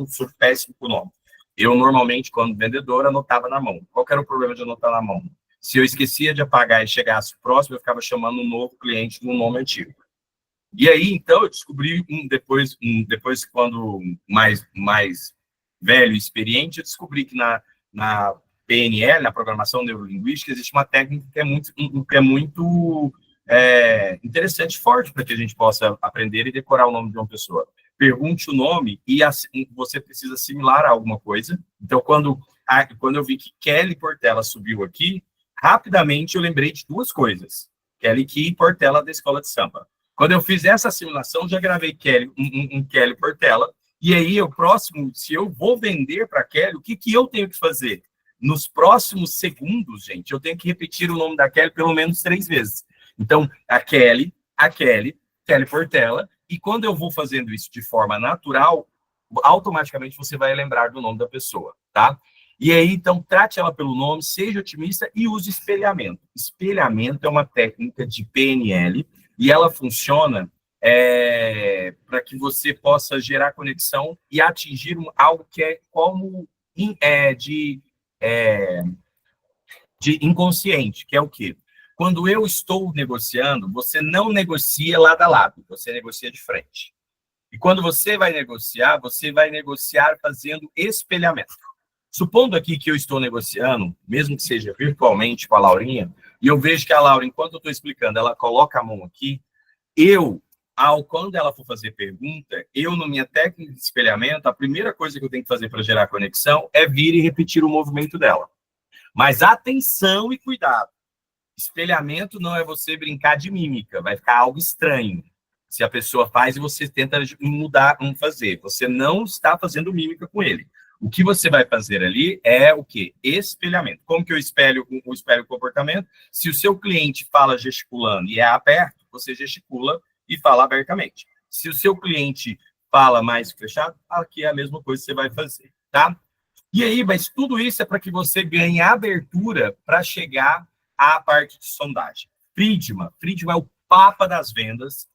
sou péssimo com o nome. Eu, normalmente, quando vendedor, anotava na mão. Qual que era o problema de anotar na mão? Se eu esquecia de apagar e chegasse próximo, eu ficava chamando um novo cliente no nome antigo. E aí, então, eu descobri, depois quando mais velho e experiente, eu descobri que na PNL, na programação neurolinguística, existe uma técnica que é muito interessante, forte, para que a gente possa aprender e decorar o nome de uma pessoa. Pergunte o nome e você precisa assimilar a alguma coisa. Então, quando eu vi que Kelly Portela subiu aqui, rapidamente eu lembrei de duas coisas. Kelly Key e Portela da Escola de Samba. Quando eu fiz essa assimilação, já gravei Kelly, Kelly Portela, e aí o próximo, se eu vou vender para Kelly, o que eu tenho que fazer? Nos próximos segundos, gente, eu tenho que repetir o nome da Kelly pelo menos 3 vezes. Então, a Kelly Portela, e quando eu vou fazendo isso de forma natural, automaticamente você vai lembrar do nome da pessoa, tá? E aí, então, trate ela pelo nome, seja otimista e use espelhamento. Espelhamento é uma técnica de PNL e ela funciona para que você possa gerar conexão e atingir algo que é como de inconsciente, que é o quê? Quando eu estou negociando, você não negocia lado a lado, você negocia de frente. E quando você vai negociar fazendo espelhamento. Supondo aqui que eu estou negociando, mesmo que seja virtualmente com a Laurinha, e eu vejo que a Laura, enquanto eu estou explicando, ela coloca a mão aqui, quando ela for fazer pergunta, na minha técnica de espelhamento, a primeira coisa que eu tenho que fazer para gerar conexão é vir e repetir o movimento dela. Mas atenção e cuidado. Espelhamento não é você brincar de mímica, vai ficar algo estranho. Se a pessoa faz e você tenta mudar, fazer. Você não está fazendo mímica com ele. O que você vai fazer ali é o quê? Espelhamento. Como que eu espelho o comportamento? Se o seu cliente fala gesticulando e é aberto, você gesticula e fala abertamente. Se o seu cliente fala mais fechado, aqui é a mesma coisa que você vai fazer, tá? E aí, mas tudo isso é para que você ganhe abertura para chegar à parte de sondagem. Friedman é o papa das vendas,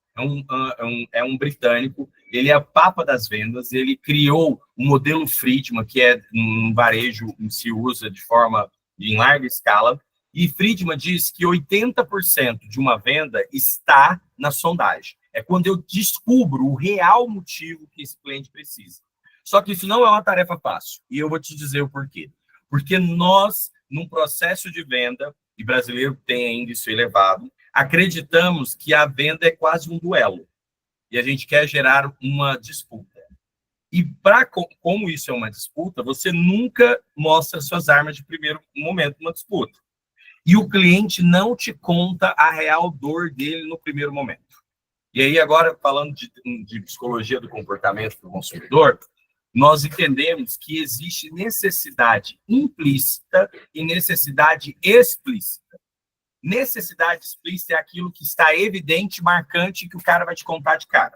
é um britânico, ele é o papa das vendas, ele criou o modelo Friedman, que é um varejo que se usa de forma em larga escala, e Friedman diz que 80% de uma venda está na sondagem. É quando eu descubro o real motivo que esse cliente precisa. Só que isso não é uma tarefa fácil, e eu vou te dizer o porquê. Porque nós, num processo de venda, e brasileiro tem ainda isso elevado, acreditamos que a venda é quase um duelo. E a gente quer gerar uma disputa. E como isso é uma disputa, você nunca mostra suas armas de primeiro momento numa disputa. E o cliente não te conta a real dor dele no primeiro momento. E aí, agora, falando de psicologia do comportamento do consumidor, nós entendemos que existe necessidade implícita e necessidade explícita. Necessidade explícita é aquilo que está evidente, marcante, que o cara vai te contar de cara.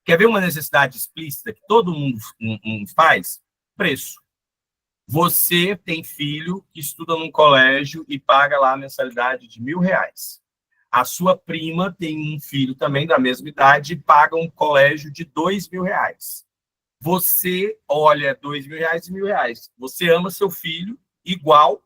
Quer ver uma necessidade explícita que todo mundo faz? Preço. Você tem filho que estuda num colégio e paga lá a mensalidade de R$1.000. A sua prima tem um filho também da mesma idade e paga um colégio de R$2.000. Você olha R$2.000 e R$1.000. Você ama seu filho igual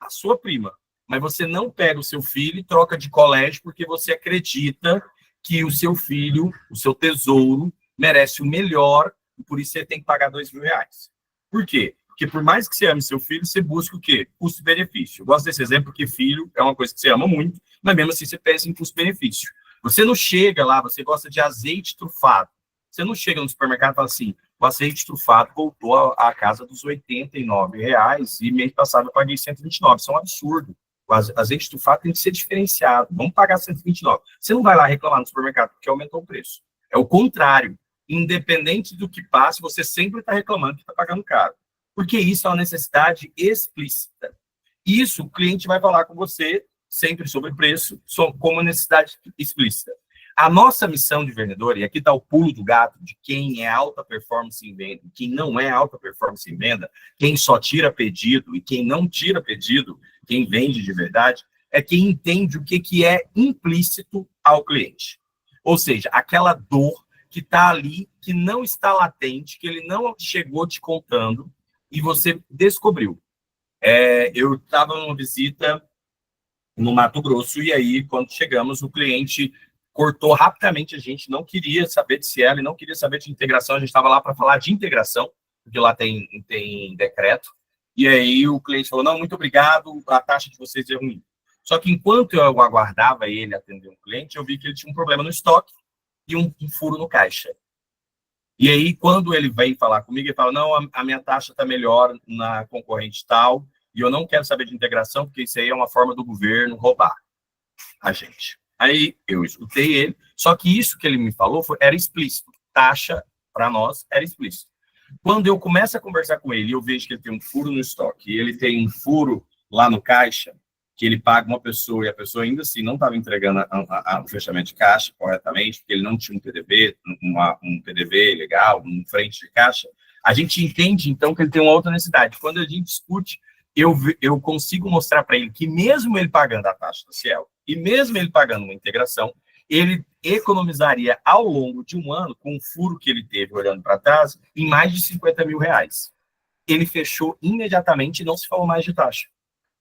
a sua prima. Mas você não pega o seu filho e troca de colégio porque você acredita que o seu filho, o seu tesouro, merece o melhor e por isso você tem que pagar R$2.000. Por quê? Porque por mais que você ame seu filho, você busca o quê? Custo-benefício. Eu gosto desse exemplo porque filho é uma coisa que você ama muito, mas mesmo assim você pensa em custo-benefício. Você não chega lá, você gosta de azeite trufado. Você não chega no supermercado e fala assim, o azeite trufado voltou à casa dos R$89 e mês passado eu paguei 129. Isso é um absurdo. O azeite trufado tem que ser diferenciado. Vamos pagar 129. Você não vai lá reclamar no supermercado porque aumentou o preço. É o contrário. Independente do que passe, você sempre está reclamando que está pagando caro. Porque isso é uma necessidade explícita. Isso o cliente vai falar com você sempre sobre preço, como necessidade explícita. A nossa missão de vendedor, e aqui está o pulo do gato de quem é alta performance em venda, quem não é alta performance em venda, quem só tira pedido e quem não tira pedido, quem vende de verdade, é quem entende o que é implícito ao cliente. Ou seja, aquela dor que está ali, que não está latente, que ele não chegou te contando e você descobriu. Eu estava numa visita no Mato Grosso e aí, quando chegamos, o cliente cortou rapidamente a gente, não queria saber de Cielo, não queria saber de integração, a gente estava lá para falar de integração, porque lá tem decreto, e aí o cliente falou, não, muito obrigado, a taxa de vocês é ruim. Só que enquanto eu aguardava ele atender um cliente, eu vi que ele tinha um problema no estoque e um furo no caixa. E aí, quando ele vem falar comigo, ele fala, não, a minha taxa está melhor na concorrente tal, e eu não quero saber de integração, porque isso aí é uma forma do governo roubar a gente. Aí eu escutei ele, só que isso que ele me falou era explícito. Taxa, para nós, era explícito. Quando eu começo a conversar com ele, eu vejo que ele tem um furo no estoque, e ele tem um furo lá no caixa, que ele paga uma pessoa, e a pessoa ainda assim não estava entregando o fechamento de caixa corretamente, porque ele não tinha um PDV, um PDV legal, um frente de caixa, a gente entende, então, que ele tem uma outra necessidade. Quando a gente discute, eu consigo mostrar para ele que mesmo ele pagando a taxa do Cielo, e mesmo ele pagando uma integração, ele economizaria ao longo de um ano, com o furo que ele teve olhando para trás, em mais de 50 mil reais. Ele fechou imediatamente e não se falou mais de taxa.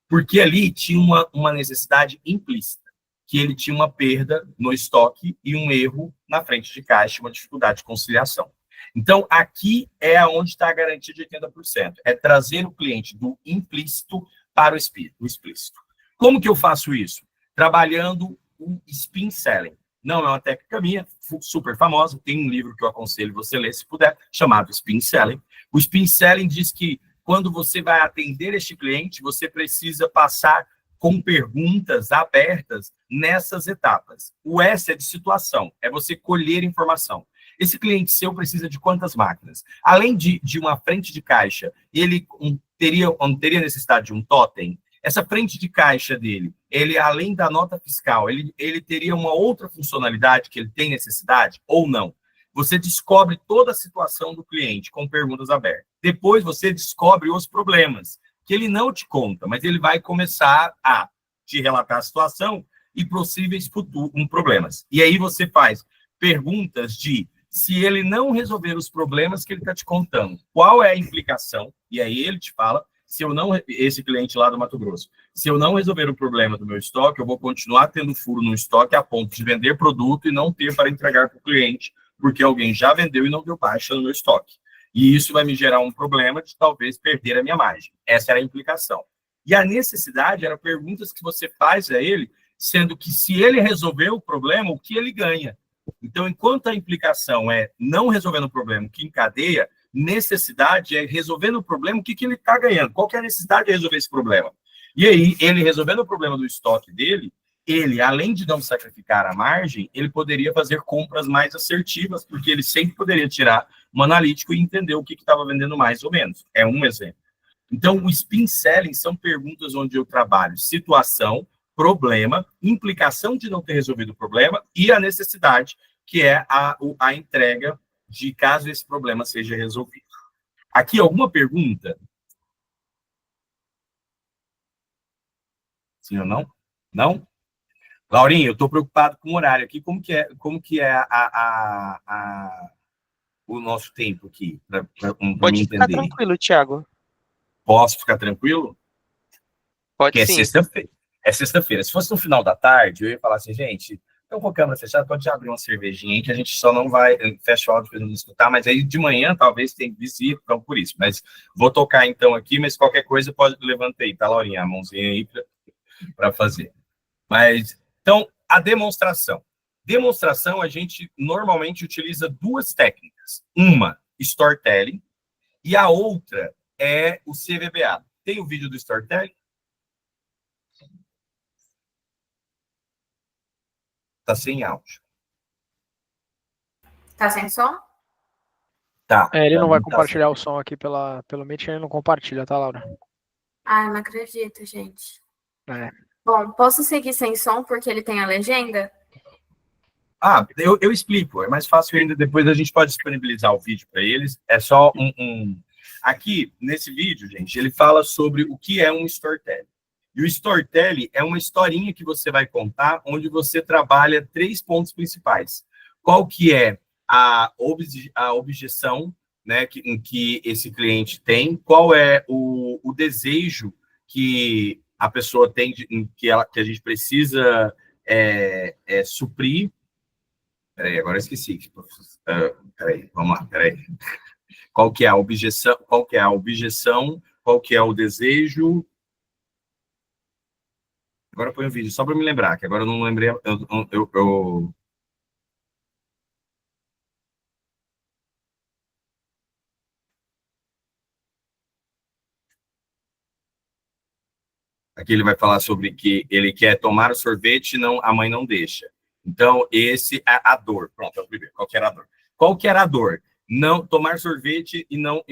Porque ali tinha uma necessidade implícita, que ele tinha uma perda no estoque e um erro na frente de caixa, uma dificuldade de conciliação. Então, aqui é onde está a garantia de 80%. É trazer o cliente do implícito para o explícito. Como que eu faço isso? Trabalhando o spin selling. Não é uma técnica minha, super famosa, tem um livro que eu aconselho você ler, se puder, chamado Spin Selling. O Spin Selling diz que quando você vai atender este cliente, você precisa passar com perguntas abertas nessas etapas. O S é de situação, é você colher informação. Esse cliente seu precisa de quantas máquinas? Além de uma frente de caixa, ele teria necessidade de um totem? Essa frente de caixa dele, ele, além da nota fiscal, ele teria uma outra funcionalidade que ele tem necessidade ou não? Você descobre toda a situação do cliente com perguntas abertas. Depois você descobre os problemas, que ele não te conta, mas ele vai começar a te relatar a situação e possíveis problemas. E aí você faz perguntas de se ele não resolver os problemas que ele está te contando, qual é a implicação? E aí ele te fala, esse cliente lá do Mato Grosso, se eu não resolver o problema do meu estoque, eu vou continuar tendo furo no estoque a ponto de vender produto e não ter para entregar para o cliente, porque alguém já vendeu e não deu baixa no meu estoque. E isso vai me gerar um problema de talvez perder a minha margem. Essa era a implicação. E a necessidade eram perguntas que você faz a ele, sendo que se ele resolver o problema, o que ele ganha? Então, enquanto a implicação é não resolvendo o problema, que encadeia, necessidade é resolvendo o problema, o que ele está ganhando? Qual que é a necessidade de resolver esse problema? E aí, ele resolvendo o problema do estoque dele, ele, além de não sacrificar a margem, ele poderia fazer compras mais assertivas, porque ele sempre poderia tirar um analítico e entender o que estava vendendo mais ou menos. É um exemplo. Então, o spin selling são perguntas onde eu trabalho situação, problema, implicação de não ter resolvido o problema e a necessidade, que é a entrega de caso esse problema seja resolvido. Aqui, alguma pergunta? Sim ou não? Não? Laurinha, eu estou preocupado com o horário aqui. Como que é o nosso tempo aqui? Para Pode me ficar entender. tranquilo, Thiago. Posso ficar tranquilo? Pode Porque sim. é sexta-feira. Se fosse no final da tarde, eu ia falar assim, gente, então com a câmera fechada, pode abrir uma cervejinha aí, que a gente só não vai, fecha o áudio para não escutar, mas aí de manhã talvez tenha visita, então por isso. Mas vou tocar então aqui, mas qualquer coisa pode levantar aí, tá, Laurinha? A mãozinha aí para fazer. Mas, então, a demonstração. Demonstração, a gente normalmente utiliza duas técnicas. Uma, storytelling, e a outra é o CVBA. Tem o vídeo do storytelling? Tá sem áudio. Tá sem som? Tá. Ele não vai tá compartilhar o som aqui pelo Meet, ele não compartilha, tá, Laura? Ai, não acredito, gente. É. Bom, posso seguir sem som porque ele tem a legenda? Eu explico, é mais fácil ainda, depois a gente pode disponibilizar o vídeo para eles, é só Aqui, nesse vídeo, gente, ele fala sobre o que é um storytelling. E o storytelling é uma historinha que você vai contar, onde você trabalha 3 pontos principais. Qual que é a objeção, né, que esse cliente tem, qual é o desejo que a pessoa tem, que a gente precisa suprir. Peraí, agora eu esqueci. Peraí, vamos lá, peraí. Qual que é a objeção, qual que é o desejo. Agora põe o vídeo, só para me lembrar, que agora eu não lembrei. Aqui ele vai falar sobre que ele quer tomar o sorvete, a mãe não deixa. Então, esse é a dor. Pronto, é o primeiro. Qual que era a dor? Qual que era a dor? Não tomar sorvete e não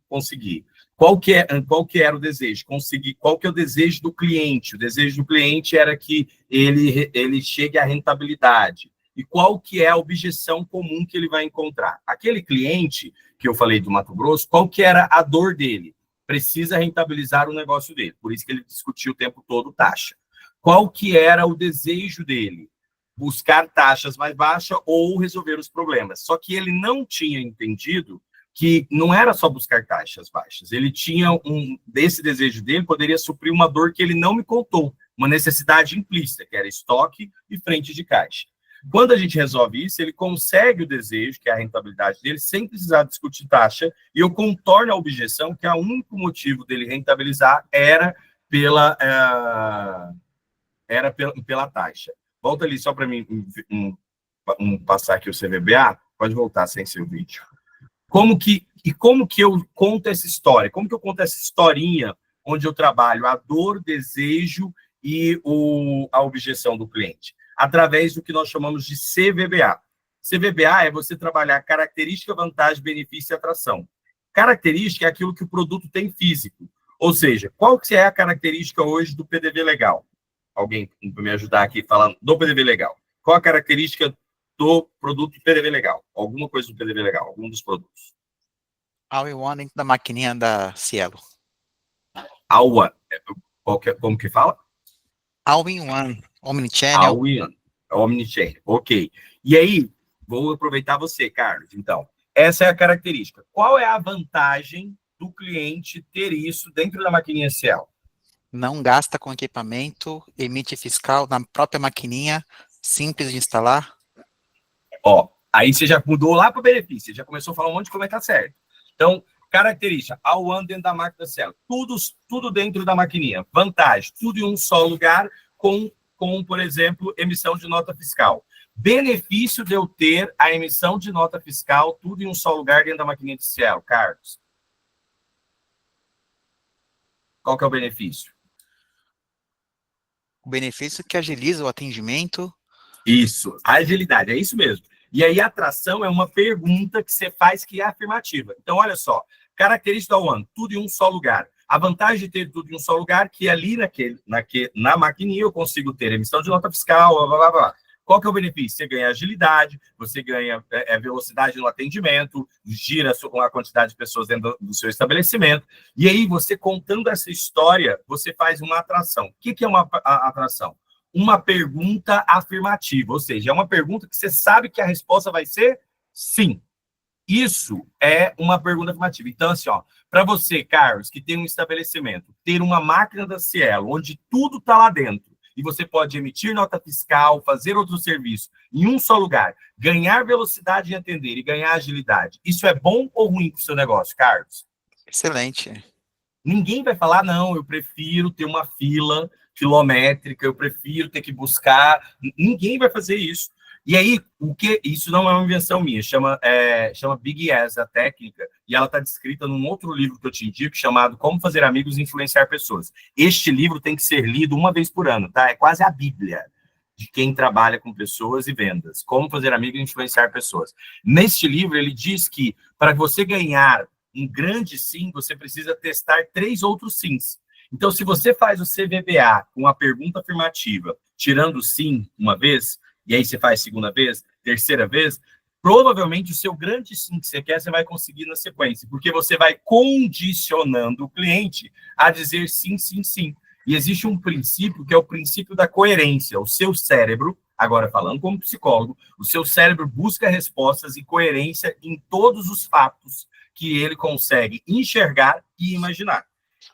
conseguir. Qual que era o desejo? Conseguir. Qual que é o desejo do cliente? O desejo do cliente era que ele chegue à rentabilidade. E qual que é a objeção comum que ele vai encontrar? Aquele cliente que eu falei do Mato Grosso, qual que era a dor dele? Precisa rentabilizar o negócio dele. Por isso que ele discutiu o tempo todo taxa. Qual que era o desejo dele? Buscar taxas mais baixas ou resolver os problemas. Só que ele não tinha entendido que não era só buscar taxas baixas. Ele tinha desse desejo dele, poderia suprir uma dor que ele não me contou, uma necessidade implícita, que era estoque e frente de caixa. Quando a gente resolve isso, ele consegue o desejo, que é a rentabilidade dele, sem precisar discutir taxa, e eu contorno a objeção que o único motivo dele rentabilizar era pela taxa. Volta ali só para mim passar aqui o CVBA. Pode voltar sem ser o vídeo. Como que eu conto essa história? Como que eu conto essa historinha onde eu trabalho a dor, desejo e a objeção do cliente? Através do que nós chamamos de CVBA. CVBA é você trabalhar característica, vantagem, benefício e atração. Característica é aquilo que o produto tem físico. Ou seja, qual que é a característica hoje do PDV Legal? Alguém para me ajudar aqui falando do PDV Legal. Qual a característica do produto PDV Legal? Alguma coisa do PDV Legal, algum dos produtos. All-in-one dentro da maquininha da Cielo. All-in-one. Como que fala? All-in-one. Omnichannel. All-in-one. Omnichannel. Ok. E aí, vou aproveitar você, Carlos. Então, essa é a característica. Qual é a vantagem do cliente ter isso dentro da maquininha Cielo? Não gasta com equipamento, emite fiscal na própria maquininha, simples de instalar. Ó, aí você já mudou lá para o benefício, já começou a falar um monte de como é que tá certo. Então, característica, all-in dentro da máquina Cielo. Tudo dentro da maquininha. Vantagem, tudo em um só lugar, com, por exemplo, emissão de nota fiscal. Benefício de eu ter a emissão de nota fiscal, tudo em um só lugar dentro da maquininha de Cielo, Carlos. Qual que é o benefício? O benefício que agiliza o atendimento. Isso, agilidade, é isso mesmo. E aí a atração é uma pergunta que você faz que é afirmativa. Então, olha só, característica da One, tudo em um só lugar. A vantagem de ter tudo em um só lugar, que ali na maquininha eu consigo ter emissão de nota fiscal, blá, blá, blá. Qual que é o benefício? Você ganha agilidade, você ganha velocidade no atendimento, gira a quantidade de pessoas dentro do seu estabelecimento. E aí, você contando essa história, você faz uma atração. O que é uma atração? Uma pergunta afirmativa, ou seja, é uma pergunta que você sabe que a resposta vai ser sim. Isso é uma pergunta afirmativa. Então, assim, ó, para você, Carlos, que tem um estabelecimento, ter uma máquina da Cielo, onde tudo está lá dentro, e você pode emitir nota fiscal, fazer outro serviço em um só lugar, ganhar velocidade em atender e ganhar agilidade. Isso é bom ou ruim para o seu negócio, Carlos? Excelente. Ninguém vai falar, não, eu prefiro ter uma fila quilométrica, eu prefiro ter que buscar. Ninguém vai fazer isso. E aí, isso não é uma invenção minha, chama Big Yes, a técnica, e ela está descrita num outro livro que eu te indico, chamado Como Fazer Amigos e Influenciar Pessoas. Este livro tem que ser lido uma vez por ano, tá? É quase a Bíblia de quem trabalha com pessoas e vendas. Como Fazer Amigos e Influenciar Pessoas. Neste livro, ele diz que para você ganhar um grande sim, você precisa testar 3 outros sims. Então, se você faz o CVBA com uma pergunta afirmativa, tirando sim uma vez, e aí você faz segunda vez, terceira vez, provavelmente o seu grande sim que você quer, você vai conseguir na sequência, porque você vai condicionando o cliente a dizer sim, sim, sim. E existe um princípio que é o princípio da coerência. O seu cérebro, agora falando como psicólogo, o seu cérebro busca respostas e coerência em todos os fatos que ele consegue enxergar e imaginar.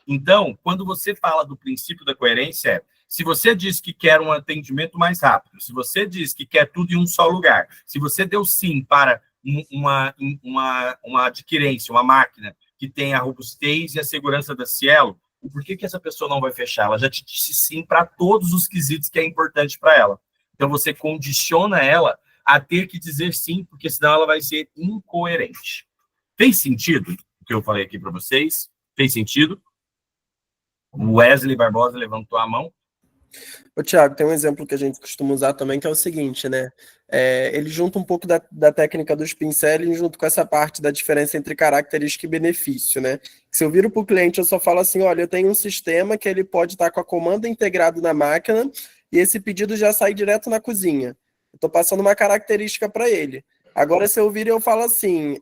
Então, quando você fala do princípio da coerência, se você diz que quer um atendimento mais rápido, se você diz que quer tudo em um só lugar, se você deu sim para uma adquirência, uma máquina que tem a robustez e a segurança da Cielo, por que essa pessoa não vai fechar? Ela já te disse sim para todos os quesitos que é importante para ela. Então, você condiciona ela a ter que dizer sim, porque senão ela vai ser incoerente. Fez sentido o que eu falei aqui para vocês? Fez sentido? O Wesley Barbosa levantou a mão. Ô, Thiago, tem um exemplo que a gente costuma usar também, que é o seguinte, né? Ele junta um pouco da técnica dos pinceling junto com essa parte da diferença entre característica e benefício, né? Se eu viro para o cliente, eu só falo assim, olha, eu tenho um sistema que ele pode estar com a comanda integrado na máquina e esse pedido já sai direto na cozinha. Eu estou passando uma característica para ele. Agora, se eu vir e eu falo assim,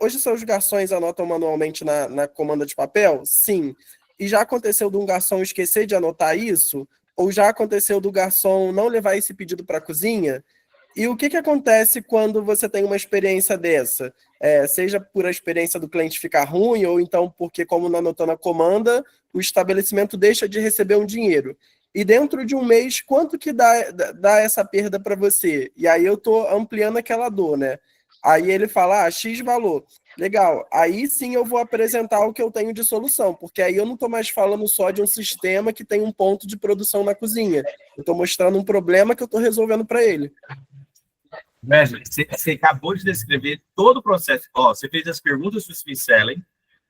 hoje seus garçons anotam manualmente na comanda de papel? Sim. E já aconteceu de um garçom esquecer de anotar isso? Ou já aconteceu do garçom não levar esse pedido para a cozinha? E o que acontece quando você tem uma experiência dessa? Seja por a experiência do cliente ficar ruim, ou então porque, como não anotou na comanda, o estabelecimento deixa de receber um dinheiro. E dentro de um mês, quanto que dá essa perda para você? E aí eu estou ampliando aquela dor, né? Aí ele fala, X valor. Legal, aí sim eu vou apresentar o que eu tenho de solução, porque aí eu não estou mais falando só de um sistema que tem um ponto de produção na cozinha. Eu estou mostrando um problema que eu estou resolvendo para ele. Wesley, você acabou de descrever todo o processo. Você fez as perguntas do Spin-Selling,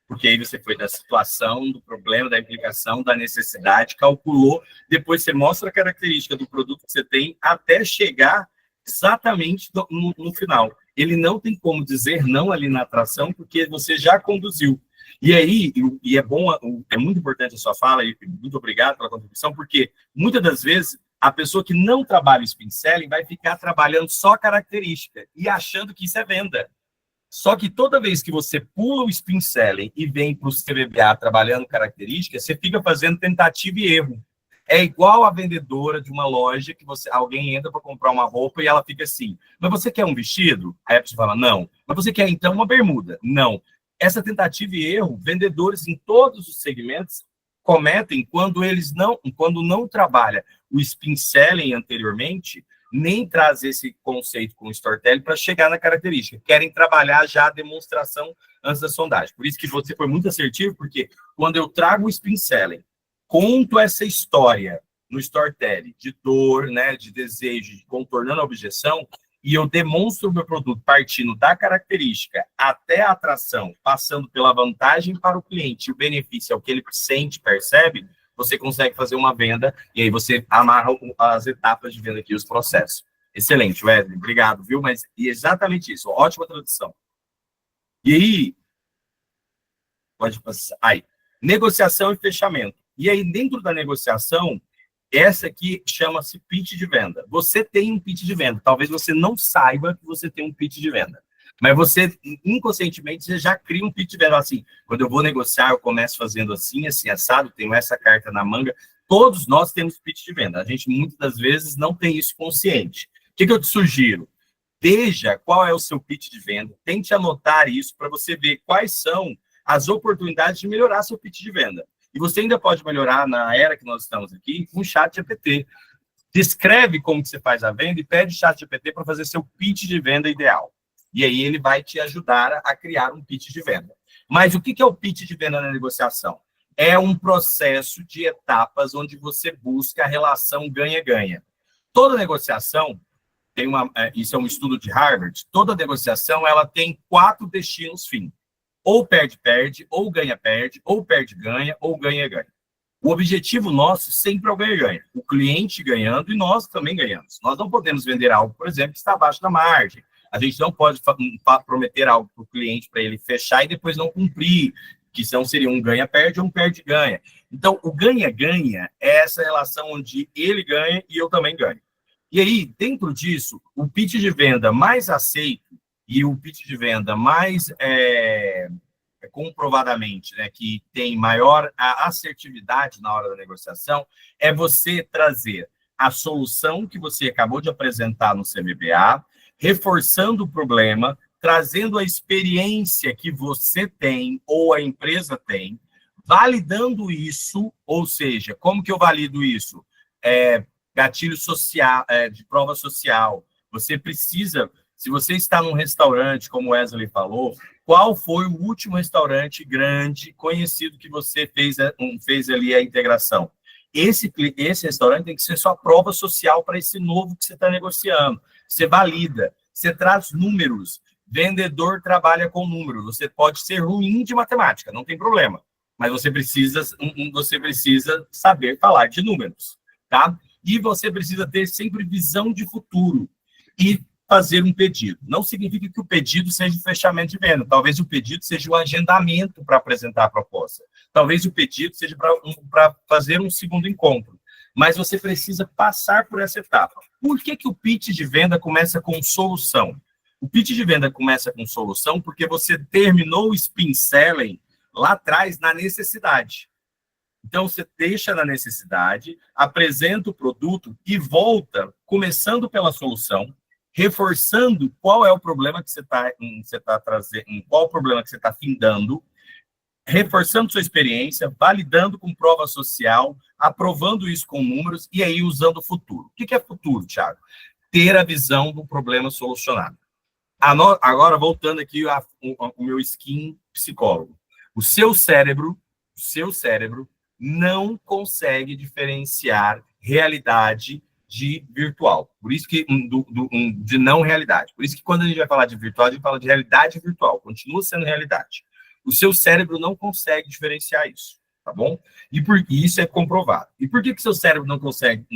porque aí você foi da situação, do problema, da implicação, da necessidade, calculou, depois você mostra a característica do produto que você tem até chegar exatamente no final. Ele não tem como dizer não ali na atração, porque você já conduziu. E aí, é bom, é muito importante a sua fala, e muito obrigado pela contribuição, porque muitas das vezes a pessoa que não trabalha o spin selling vai ficar trabalhando só característica e achando que isso é venda. Só que toda vez que você pula o spin selling e vem para o CVBA trabalhando característica, você fica fazendo tentativa e erro. É igual a vendedora de uma loja que alguém entra para comprar uma roupa e ela fica assim, mas você quer um vestido? Aí a pessoa fala, não. Mas você quer então uma bermuda? Não. Essa tentativa e erro, vendedores em todos os segmentos cometem quando não trabalha o spin selling anteriormente, nem traz esse conceito com o storytelling para chegar na característica. Querem trabalhar já a demonstração antes da sondagem. Por isso que você foi muito assertivo, porque quando eu trago o spin selling, conto essa história no storytelling de dor, né, de desejo, de contornando a objeção, e eu demonstro o meu produto partindo da característica até a atração, passando pela vantagem para o cliente, o benefício é o que ele sente, percebe, você consegue fazer uma venda, e aí você amarra as etapas de venda aqui, os processos. Excelente, Wesley, obrigado, viu? Mas exatamente isso, ótima tradução. E aí, pode passar. Aí, negociação e fechamento. E aí, dentro da negociação, essa aqui chama-se pitch de venda. Você tem um pitch de venda. Talvez você não saiba que você tem um pitch de venda. Mas você, inconscientemente, você já cria um pitch de venda. Assim, quando eu vou negociar, eu começo fazendo assim, assim, assado, tenho essa carta na manga. Todos nós temos pitch de venda. A gente, muitas das vezes, não tem isso consciente. O que eu te sugiro? Veja qual é o seu pitch de venda. Tente anotar isso para você ver quais são as oportunidades de melhorar seu pitch de venda. E você ainda pode melhorar na era que nós estamos aqui com o ChatGPT. Descreve como que você faz a venda e pede o ChatGPT para fazer seu pitch de venda ideal. E aí ele vai te ajudar a criar um pitch de venda. Mas o que é o pitch de venda na negociação? É um processo de etapas onde você busca a relação ganha-ganha. Toda negociação, isso é um estudo de Harvard, toda negociação ela tem 4 destinos fim. Ou perde-perde, ou ganha-perde, ou perde-ganha, ou ganha-ganha. O objetivo nosso sempre é o ganha-ganha. O cliente ganhando e nós também ganhamos. Nós não podemos vender algo, por exemplo, que está abaixo da margem. A gente não pode prometer algo para o cliente para ele fechar e depois não cumprir, que seria um ganha-perde ou um perde-ganha. Então, o ganha-ganha é essa relação onde ele ganha e eu também ganho. E aí, dentro disso, o pitch de venda mais aceito e o pitch de venda mais comprovadamente, né, que tem maior assertividade na hora da negociação, é você trazer a solução que você acabou de apresentar no CMBA, reforçando o problema, trazendo a experiência que você tem ou a empresa tem, validando isso, ou seja, como que eu valido isso? Gatilho social, de prova social. Você precisa, se você está num restaurante, como o Wesley falou, qual foi o último restaurante grande, conhecido, que você fez ali a integração? Esse restaurante tem que ser sua prova social para esse novo que você está negociando. Você valida, você traz números. Vendedor trabalha com números. Você pode ser ruim de matemática, não tem problema. Mas você precisa saber falar de números, tá? E você precisa ter sempre visão de futuro e fazer um pedido. Não significa que o pedido seja o fechamento de venda. Talvez o pedido seja o agendamento para apresentar a proposta. Talvez o pedido seja para fazer um segundo encontro. Mas você precisa passar por essa etapa. Por que o pitch de venda começa com solução? O pitch de venda começa com solução porque você terminou o spin selling lá atrás na necessidade. Então, você deixa na necessidade, apresenta o produto e volta, começando pela solução, reforçando qual é o problema que você está trazendo, qual o problema que você está findando, reforçando sua experiência, validando com prova social, aprovando isso com números e aí usando o futuro. O que é futuro, Thiago? Ter a visão do problema solucionado. Agora, voltando aqui o meu skin psicólogo. O seu cérebro não consegue diferenciar realidade de virtual. Por isso que de não realidade. Por isso que quando a gente vai falar de virtual, a gente fala de realidade virtual. Continua sendo realidade. O seu cérebro não consegue diferenciar isso, tá bom? E isso é comprovado. E por que o seu cérebro não consegue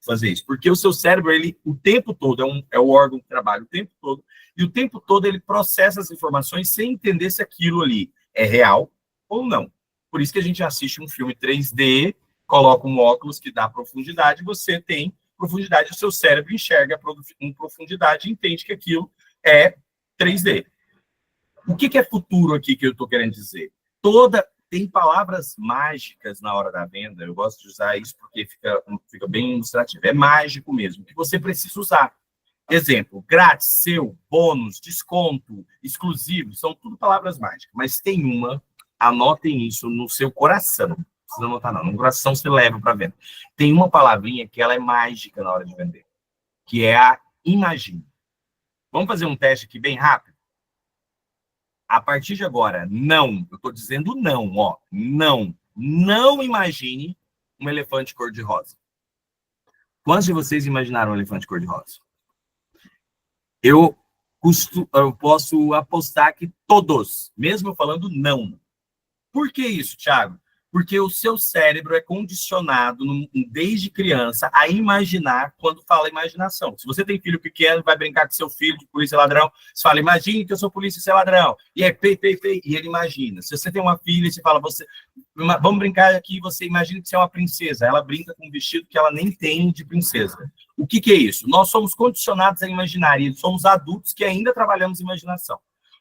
fazer isso? Porque o seu cérebro, ele o tempo todo, é o órgão que trabalha o tempo todo, e o tempo todo ele processa as informações sem entender se aquilo ali é real ou não. Por isso que a gente assiste um filme 3D, coloca um óculos que dá profundidade, você tem profundidade, o seu cérebro enxerga em profundidade e entende que aquilo é 3D. O que é futuro aqui que eu estou querendo dizer? Tem palavras mágicas na hora da venda, eu gosto de usar isso porque fica bem ilustrativo, é mágico mesmo, que você precisa usar. Exemplo, grátis, seu, bônus, desconto, exclusivo, são tudo palavras mágicas, mas tem uma, anotem isso no seu coração, não precisa anotar não, no coração você leva para venda. Tem uma palavrinha que ela é mágica na hora de vender, que é a imagine. Vamos fazer um teste aqui bem rápido? A partir de agora, não, eu estou dizendo não, ó, não imagine um elefante cor-de-rosa. Quantos de vocês imaginaram um elefante cor-de-rosa? Eu posso apostar que todos, mesmo falando não. Por que isso, Thiago? Porque o seu cérebro é condicionado desde criança a imaginar quando fala imaginação. Se você tem filho pequeno, vai brincar com seu filho de polícia e ladrão, você fala, imagine que eu sou polícia e você é ladrão. E é pei, e ele imagina. Se você tem uma filha, você fala, vamos brincar aqui, você imagina que você é uma princesa. Ela brinca com um vestido que ela nem tem de princesa. O que é isso? Nós somos condicionados a imaginar, e somos adultos que ainda trabalhamos imaginação.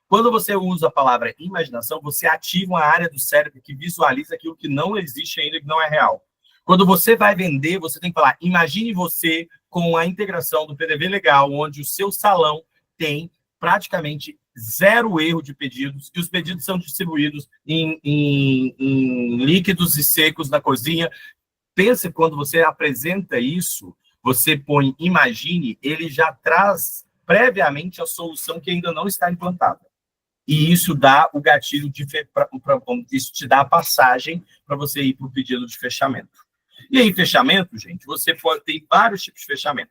Quando você usa a palavra imaginação, você ativa uma área do cérebro que visualiza aquilo que não existe ainda, que não é real. Quando você vai vender, você tem que falar, imagine você com a integração do PDV Legal, onde o seu salão tem praticamente 0 erro de pedidos, e os pedidos são distribuídos em líquidos e secos na cozinha. Pense, quando você apresenta isso, você põe imagine, ele já traz previamente a solução que ainda não está implantada. E isso dá o gatilho, isso te dá a passagem para você ir para o pedido de fechamento. E aí, fechamento, gente, você tem vários tipos de fechamento.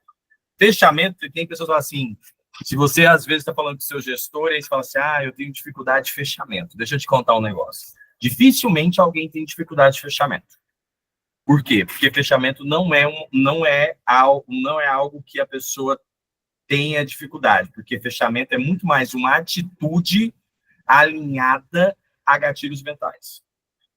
Fechamento, tem pessoas que falam assim, se você às vezes está falando com o seu gestor, e aí você fala assim, eu tenho dificuldade de fechamento. Deixa eu te contar um negócio. Dificilmente alguém tem dificuldade de fechamento. Por quê? Porque fechamento não é algo que a pessoa tenha dificuldade, porque fechamento é muito mais uma atitude alinhada a gatilhos mentais.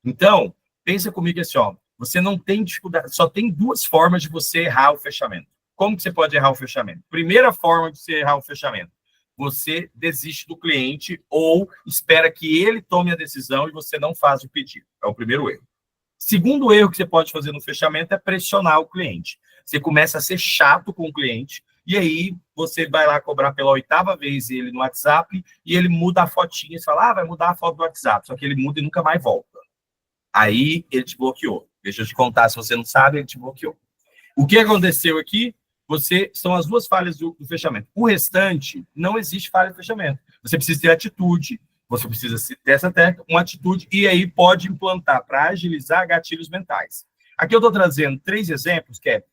Então, pensa comigo assim, você não tem dificuldade, só tem 2 formas de você errar o fechamento. como que você pode errar o fechamento? Primeira forma de você errar o fechamento, você desiste do cliente ou espera que ele tome a decisão e você não faz o pedido. É o primeiro erro. Segundo erro que você pode fazer no fechamento é pressionar o cliente. Você começa a ser chato com o cliente e aí você vai lá cobrar pela 8ª vez ele no WhatsApp e ele muda a fotinha e fala, vai mudar a foto do WhatsApp. Só que ele muda e nunca mais volta. Aí ele te bloqueou. Deixa eu te contar, se você não sabe, ele te bloqueou. O que aconteceu aqui? São as duas falhas do fechamento. O restante, não existe falha de fechamento. Você precisa ter atitude, você precisa ter essa técnica, uma atitude, e aí pode implantar para agilizar gatilhos mentais. Aqui eu estou trazendo 3 exemplos, que é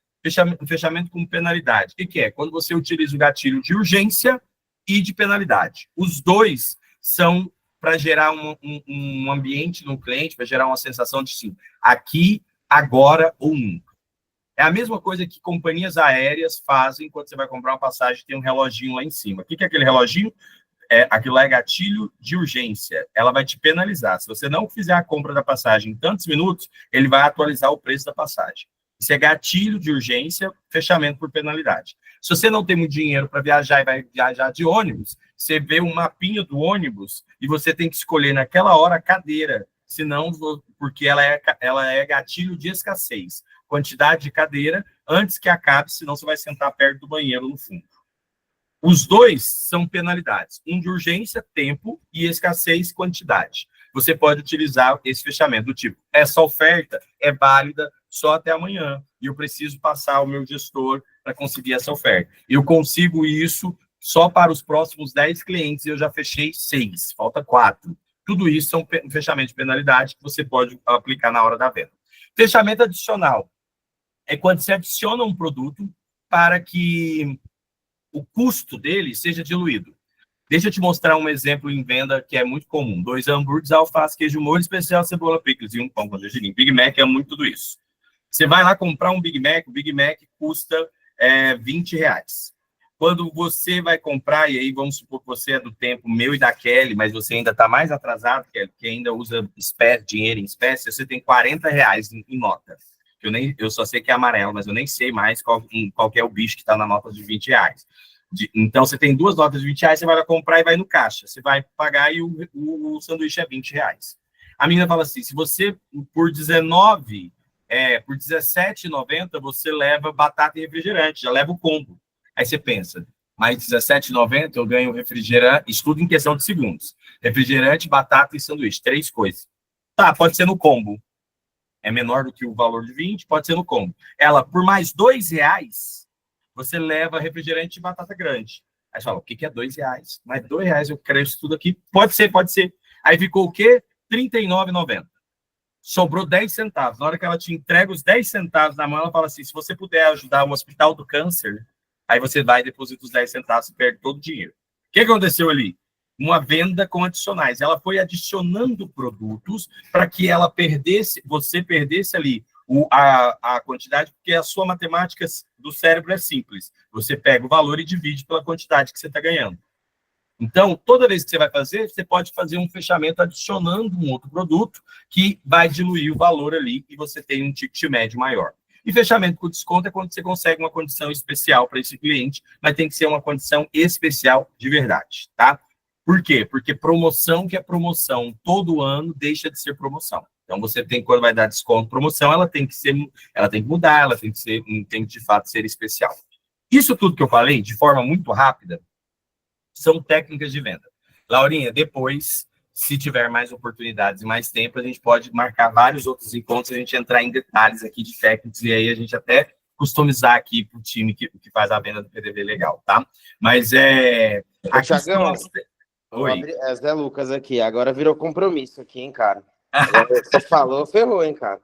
fechamento com penalidade. O que é? Quando você utiliza o gatilho de urgência e de penalidade. Os dois são para gerar um ambiente no cliente, para gerar uma sensação de sim, aqui, agora ou nunca. É a mesma coisa que companhias aéreas fazem quando você vai comprar uma passagem, tem um reloginho lá em cima. O que é aquele reloginho? Aquilo lá é gatilho de urgência. Ela vai te penalizar. Se você não fizer a compra da passagem em tantos minutos, ele vai atualizar o preço da passagem. Isso é gatilho de urgência, fechamento por penalidade. Se você não tem muito dinheiro para viajar e vai viajar de ônibus, você vê um mapinha do ônibus e você tem que escolher naquela hora a cadeira, senão, porque ela é gatilho de escassez. Quantidade de cadeira antes que acabe, senão você vai sentar perto do banheiro no fundo. Os dois são penalidades. Um de urgência, tempo, e escassez, quantidade. Você pode utilizar esse fechamento do tipo, essa oferta é válida só até amanhã, e eu preciso passar ao meu gestor para conseguir essa oferta. Eu consigo isso só para os próximos 10 clientes, e eu já fechei 6, falta 4. Tudo isso são fechamentos de penalidade que você pode aplicar na hora da venda. Fechamento adicional é quando você adiciona um produto para que o custo dele seja diluído. Deixa eu te mostrar um exemplo em venda que é muito comum. 2 hambúrgueres, alface, queijo molho especial, cebola, picles e um pão com gergelim. Big Mac é muito tudo isso. Você vai lá comprar um Big Mac, o Big Mac custa R$20. Quando você vai comprar, e aí vamos supor que você é do tempo meu e da Kelly, mas você ainda está mais atrasado, que ainda usa dinheiro em espécie, você tem R$40 em nota. Eu só sei que é amarelo, mas eu nem sei mais qual é o bicho que está na nota de R$20. Então, você tem 2 notas de R$20, você vai lá comprar e vai no caixa. Você vai pagar e o sanduíche é R$20. A menina fala assim, se você, por R$17,90, você leva batata e refrigerante, já leva o combo. Aí você pensa, mas R$17,90 eu ganho refrigerante, isso tudo em questão de segundos. Refrigerante, batata e sanduíche, 3 coisas. Tá, pode ser no combo. É menor do que o valor de 20, pode ser no combo. Ela, por mais R$2, você leva refrigerante e batata grande. Aí você fala, o que é R$2? Mas R$2 eu quero isso tudo aqui. Pode ser. Aí ficou o quê? R$39,90. Sobrou 10 centavos. Na hora que ela te entrega os 10 centavos na mão, ela fala assim, se você puder ajudar o Hospital do Câncer, aí você vai e deposita os 10 centavos e perde todo o dinheiro. O que aconteceu ali? Uma venda com adicionais. Ela foi adicionando produtos para que você perdesse ali a quantidade, porque a sua matemática do cérebro é simples. Você pega o valor e divide pela quantidade que você está ganhando. Então, toda vez que você vai fazer, você pode fazer um fechamento adicionando um outro produto que vai diluir o valor ali e você tem um ticket médio maior. E fechamento com desconto é quando você consegue uma condição especial para esse cliente, mas tem que ser uma condição especial de verdade, tá? Por quê? Porque promoção que é promoção todo ano deixa de ser promoção. Então, você tem, quando vai dar desconto, promoção, ela tem que mudar, ela tem que de fato ser especial. Isso tudo que eu falei, de forma muito rápida, são técnicas de venda. Laurinha, depois, se tiver mais oportunidades e mais tempo, a gente pode marcar vários outros encontros, a gente entrar em detalhes aqui de técnicas, e aí a gente até customizar aqui para o time que faz a venda do PDV legal, tá? Mas Thiagão, Oi. Zé Lucas aqui, agora virou compromisso aqui, hein, cara? Agora você falou, ferrou, hein, cara?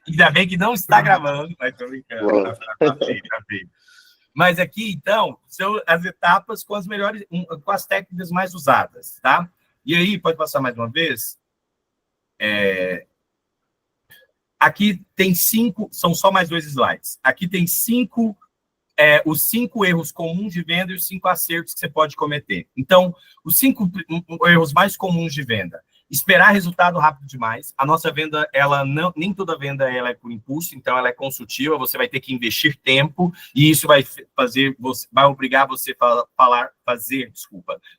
Ainda bem que não está gravando, mas tô brincando. Tá feio. Mas aqui, então, são as etapas com as técnicas mais usadas, tá? E aí, pode passar mais uma vez? Aqui tem 5, são só mais 2 slides. Aqui tem 5, os 5 erros comuns de venda e os 5 acertos que você pode cometer. Então, os 5 erros mais comuns de venda. Esperar resultado rápido demais. A nossa venda, nem toda venda ela é por impulso, então ela é consultiva, você vai ter que investir tempo, e isso vai obrigar você a fazer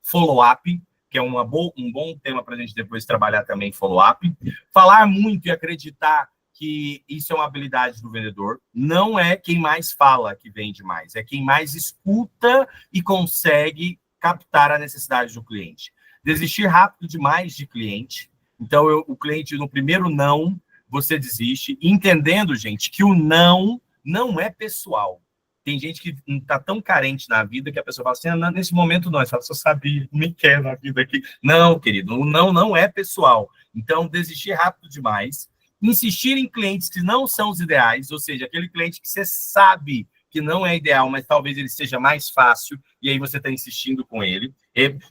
follow-up, que é um bom tema para a gente depois trabalhar também, follow-up. Falar muito e acreditar que isso é uma habilidade do vendedor. Não é quem mais fala que vende mais, é quem mais escuta e consegue captar a necessidade do cliente. Desistir rápido demais de cliente. Então, o cliente, no primeiro não, você desiste, entendendo, gente, que o não é pessoal. Tem gente que está tão carente na vida que a pessoa fala assim, nesse momento não, ela só sabia, me quer na vida aqui. Não, querido, o não é pessoal. Então, desistir rápido demais. Insistir em clientes que não são os ideais, ou seja, aquele cliente que você sabe que não é ideal, mas talvez ele seja mais fácil, e aí você está insistindo com ele.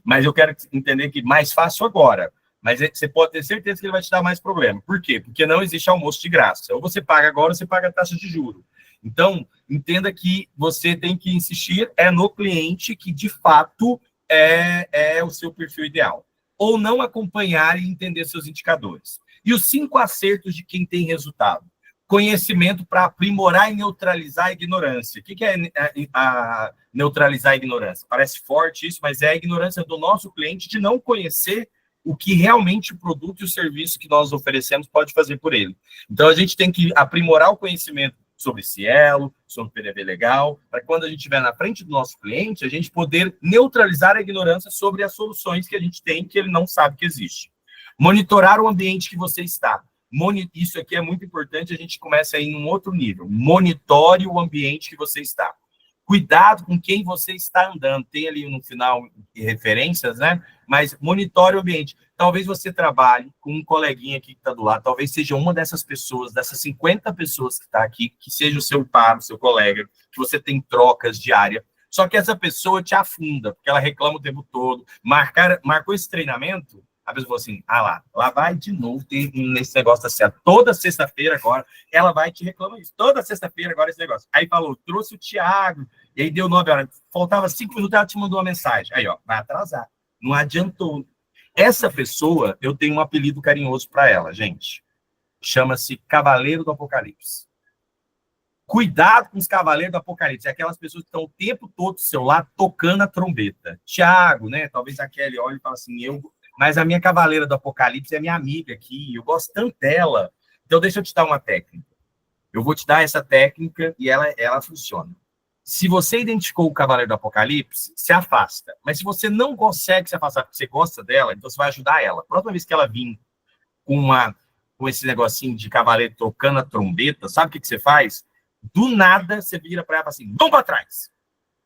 Mas eu quero entender que mais fácil agora, mas você pode ter certeza que ele vai te dar mais problema. Por quê? Porque não existe almoço de graça. Ou você paga agora, ou você paga a taxa de juros. Então, entenda que você tem que insistir no cliente que, de fato, é o seu perfil ideal. Ou não acompanhar e entender seus indicadores. E os 5 acertos de quem tem resultado. Conhecimento para aprimorar e neutralizar a ignorância. O que é neutralizar a ignorância? Parece forte isso, mas é a ignorância do nosso cliente de não conhecer o que realmente o produto e o serviço que nós oferecemos pode fazer por ele. Então, a gente tem que aprimorar o conhecimento sobre Cielo, sobre PDV Legal, para quando a gente estiver na frente do nosso cliente, a gente poder neutralizar a ignorância sobre as soluções que a gente tem, que ele não sabe que existe. Monitorar o ambiente que você está. Isso aqui é muito importante, a gente começa aí num outro nível. Monitore o ambiente que você está. Cuidado com quem você está andando. Tem ali no final referências, né? Mas monitore o ambiente. Talvez você trabalhe com um coleguinha aqui que está do lado, talvez seja uma dessas pessoas, dessas 50 pessoas que está aqui, que seja o seu par, o seu colega, que você tem trocas diárias. Só que essa pessoa te afunda, porque ela reclama o tempo todo. Marcou esse treinamento, a pessoa falou assim, lá vai de novo ter nesse negócio da certo. Toda sexta-feira agora, ela vai te reclamar isso. Toda sexta-feira agora esse negócio. Aí falou, trouxe o Thiago, e aí deu 9 horas. Faltava 5 minutos, ela te mandou uma mensagem. Aí, vai atrasar. Não adiantou. Essa pessoa, eu tenho um apelido carinhoso para ela, gente. Chama-se Cavaleiro do Apocalipse. Cuidado com os Cavaleiros do Apocalipse. É aquelas pessoas que estão o tempo todo do seu lado tocando a trombeta. Thiago, né? Talvez a Kelly olhe e fale assim, mas a minha Cavaleira do Apocalipse é minha amiga aqui, eu gosto tanto dela. Então, deixa eu te dar uma técnica. Eu vou te dar essa técnica e ela funciona. Se você identificou o Cavaleiro do Apocalipse, se afasta. Mas se você não consegue se afastar porque você gosta dela, então você vai ajudar ela. A próxima vez que ela vir com esse negocinho de cavaleiro tocando a trombeta, sabe o que você faz? Do nada, você vira para ela e fala assim, vamos para trás.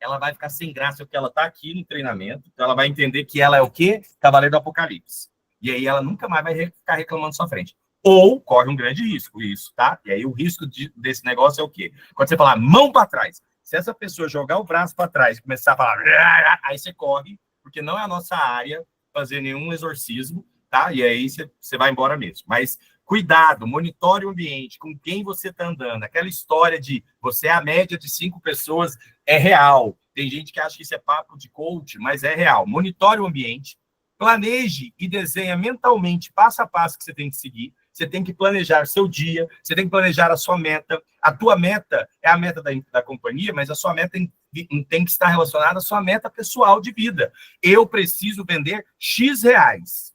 Ela vai ficar sem graça porque ela está aqui no treinamento, então ela vai entender que ela é o quê? Cavaleiro do Apocalipse. E aí ela nunca mais vai ficar reclamando na sua frente. Ou corre um grande risco, isso, tá? E aí o risco desse negócio é o quê? Quando você falar mão para trás, se essa pessoa jogar o braço para trás e começar a falar, aí você corre, porque não é a nossa área fazer nenhum exorcismo, tá? E aí você vai embora mesmo. Mas cuidado, monitore o ambiente, com quem você está andando. Aquela história de você é a média de 5 pessoas é real. Tem gente que acha que isso é papo de coach, mas é real. Monitore o ambiente, planeje e desenhe mentalmente, passo a passo que você tem que seguir. Você tem que planejar seu dia, você tem que planejar a sua meta. A tua meta é a meta da companhia, mas a sua meta tem que estar relacionada à sua meta pessoal de vida. Eu preciso vender X reais.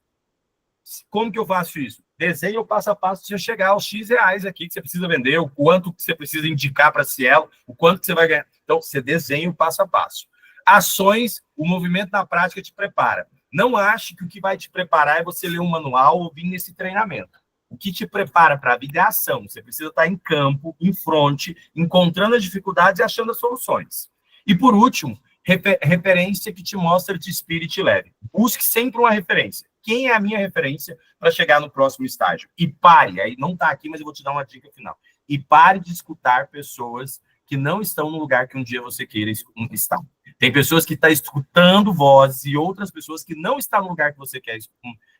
Como que eu faço isso? Desenhe o passo a passo de chegar aos X reais aqui que você precisa vender, o quanto que você precisa indicar para a Cielo, o quanto que você vai ganhar. Então, você desenha o passo a passo. Ações, o movimento na prática te prepara. Não ache que o que vai te preparar é você ler um manual ou vir nesse treinamento. O que te prepara para a vida é a ação. Você precisa estar em campo, em fronte, encontrando as dificuldades e achando as soluções. E, por último, referência que te mostra de espírito e te leve. Busque sempre uma referência. Quem é a minha referência para chegar no próximo estágio? E pare, aí não está aqui, mas eu vou te dar uma dica final. E pare de escutar pessoas que não estão no lugar que um dia você queira estar. Tem pessoas que estão escutando vozes e outras pessoas que não estão no lugar que você quer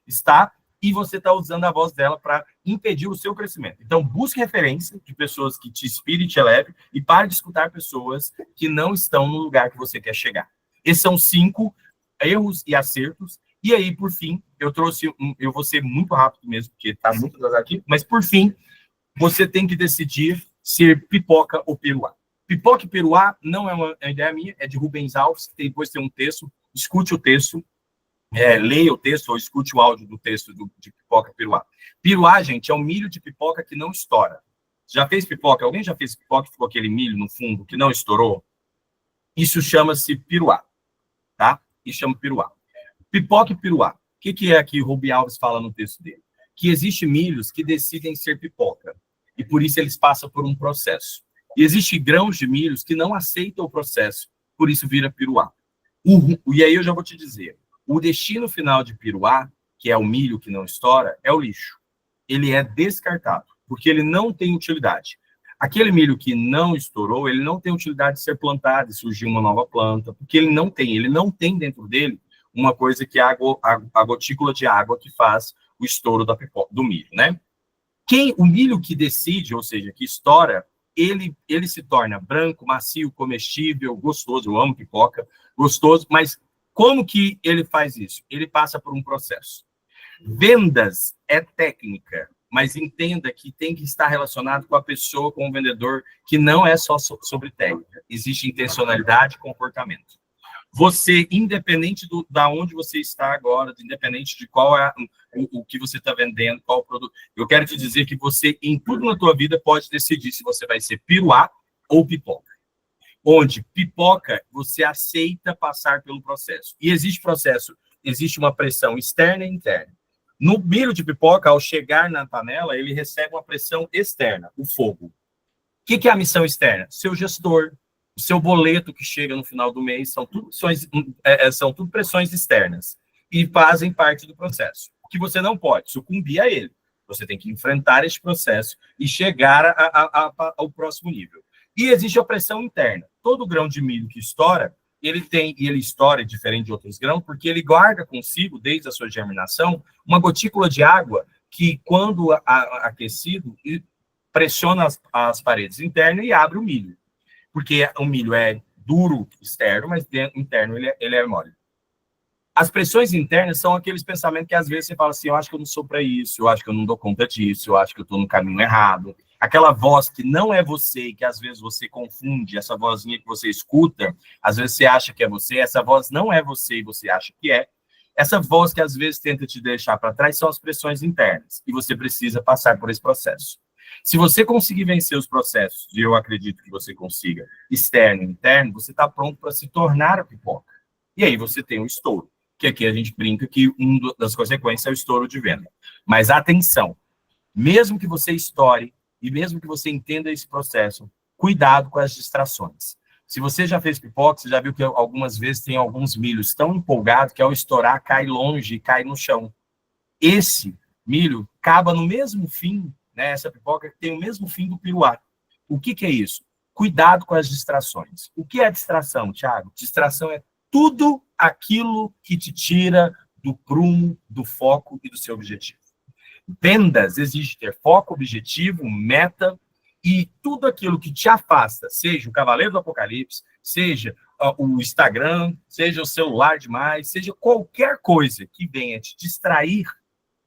estar e você está usando a voz dela para impedir o seu crescimento. Então, busque referência de pessoas que te inspirem e te elevem e pare de escutar pessoas que não estão no lugar que você quer chegar. Esses são 5 erros e acertos E aí, por fim, eu trouxe, eu vou ser muito rápido mesmo, porque está muito atrasado aqui, mas por fim, você tem que decidir ser pipoca ou peruá. Pipoca e peruá não é uma ideia minha, é de Rubens Alves, que depois tem um texto, escute o texto, leia o texto ou escute o áudio do texto de pipoca e peruá. Peruá, gente, é um milho de pipoca que não estoura. Já fez pipoca? Alguém já fez pipoca e ficou aquele milho no fundo que não estourou? Isso chama-se peruá, tá? Isso chama peruá. Pipoca e peruá. O que é que o Rubens Alves fala no texto dele? Que existem milhos que decidem ser pipoca, e por isso eles passam por um processo. E existem grãos de milhos que não aceitam o processo, por isso vira peruá. E aí eu já vou te dizer, o destino final de peruá, que é o milho que não estoura, é o lixo. Ele é descartado, porque ele não tem utilidade. Aquele milho que não estourou, ele não tem utilidade de ser plantado, de surgir uma nova planta, porque ele não tem dentro dele uma coisa que é a gotícula de água que faz o estouro do milho, né? O milho que decide, ou seja, que estoura, ele se torna branco, macio, comestível, gostoso. Eu amo pipoca, gostoso, mas como que ele faz isso? Ele passa por um processo. Vendas é técnica, mas entenda que tem que estar relacionado com a pessoa, com o vendedor, que não é só sobre técnica. Existe intencionalidade e comportamento. Você, independente da onde você está agora, independente de qual é o que você está vendendo, qual o produto, eu quero te dizer que você, em tudo na tua vida, pode decidir se você vai ser peruá ou pipoca. Onde pipoca, você aceita passar pelo processo. E existe processo, existe uma pressão externa e interna. No milho de pipoca, ao chegar na panela, ele recebe uma pressão externa, o fogo. O que é a missão externa? Seu gestor, o seu boleto que chega no final do mês, são tudo pressões externas e fazem parte do processo. Que você não pode sucumbir a ele. Você tem que enfrentar esse processo e chegar ao próximo nível. E existe a pressão interna. Todo grão de milho que estoura, ele estoura diferente de outros grãos, porque ele guarda consigo, desde a sua germinação, uma gotícula de água que, quando aquecido, pressiona as paredes internas e abre o milho. Porque o milho é duro externo, mas interno ele é mole. As pressões internas são aqueles pensamentos que às vezes você fala assim, eu acho que eu não sou para isso, eu acho que eu não dou conta disso, eu acho que eu estou no caminho errado. Aquela voz que não é você e que às vezes você confunde, essa vozinha que você escuta, às vezes você acha que é você, essa voz não é você e você acha que é. Essa voz que às vezes tenta te deixar para trás são as pressões internas e você precisa passar por esse processo. Se você conseguir vencer os processos, e eu acredito que você consiga, externo e interno, você está pronto para se tornar a pipoca. E aí você tem o estouro, que aqui a gente brinca que uma das consequências é o estouro de venda. Mas atenção, mesmo que você estoure e mesmo que você entenda esse processo, cuidado com as distrações. Se você já fez pipoca, você já viu que algumas vezes tem alguns milhos tão empolgados que ao estourar cai longe e cai no chão. Esse milho acaba no mesmo fim, né, essa pipoca tem o mesmo fim do peruá. O que é isso? Cuidado com as distrações. O que é distração, Thiago? Distração é tudo aquilo que te tira do prumo, do foco e do seu objetivo. Vendas exige ter foco, objetivo, meta e tudo aquilo que te afasta, seja o Cavaleiro do Apocalipse, seja o Instagram, seja o celular demais, seja qualquer coisa que venha te distrair,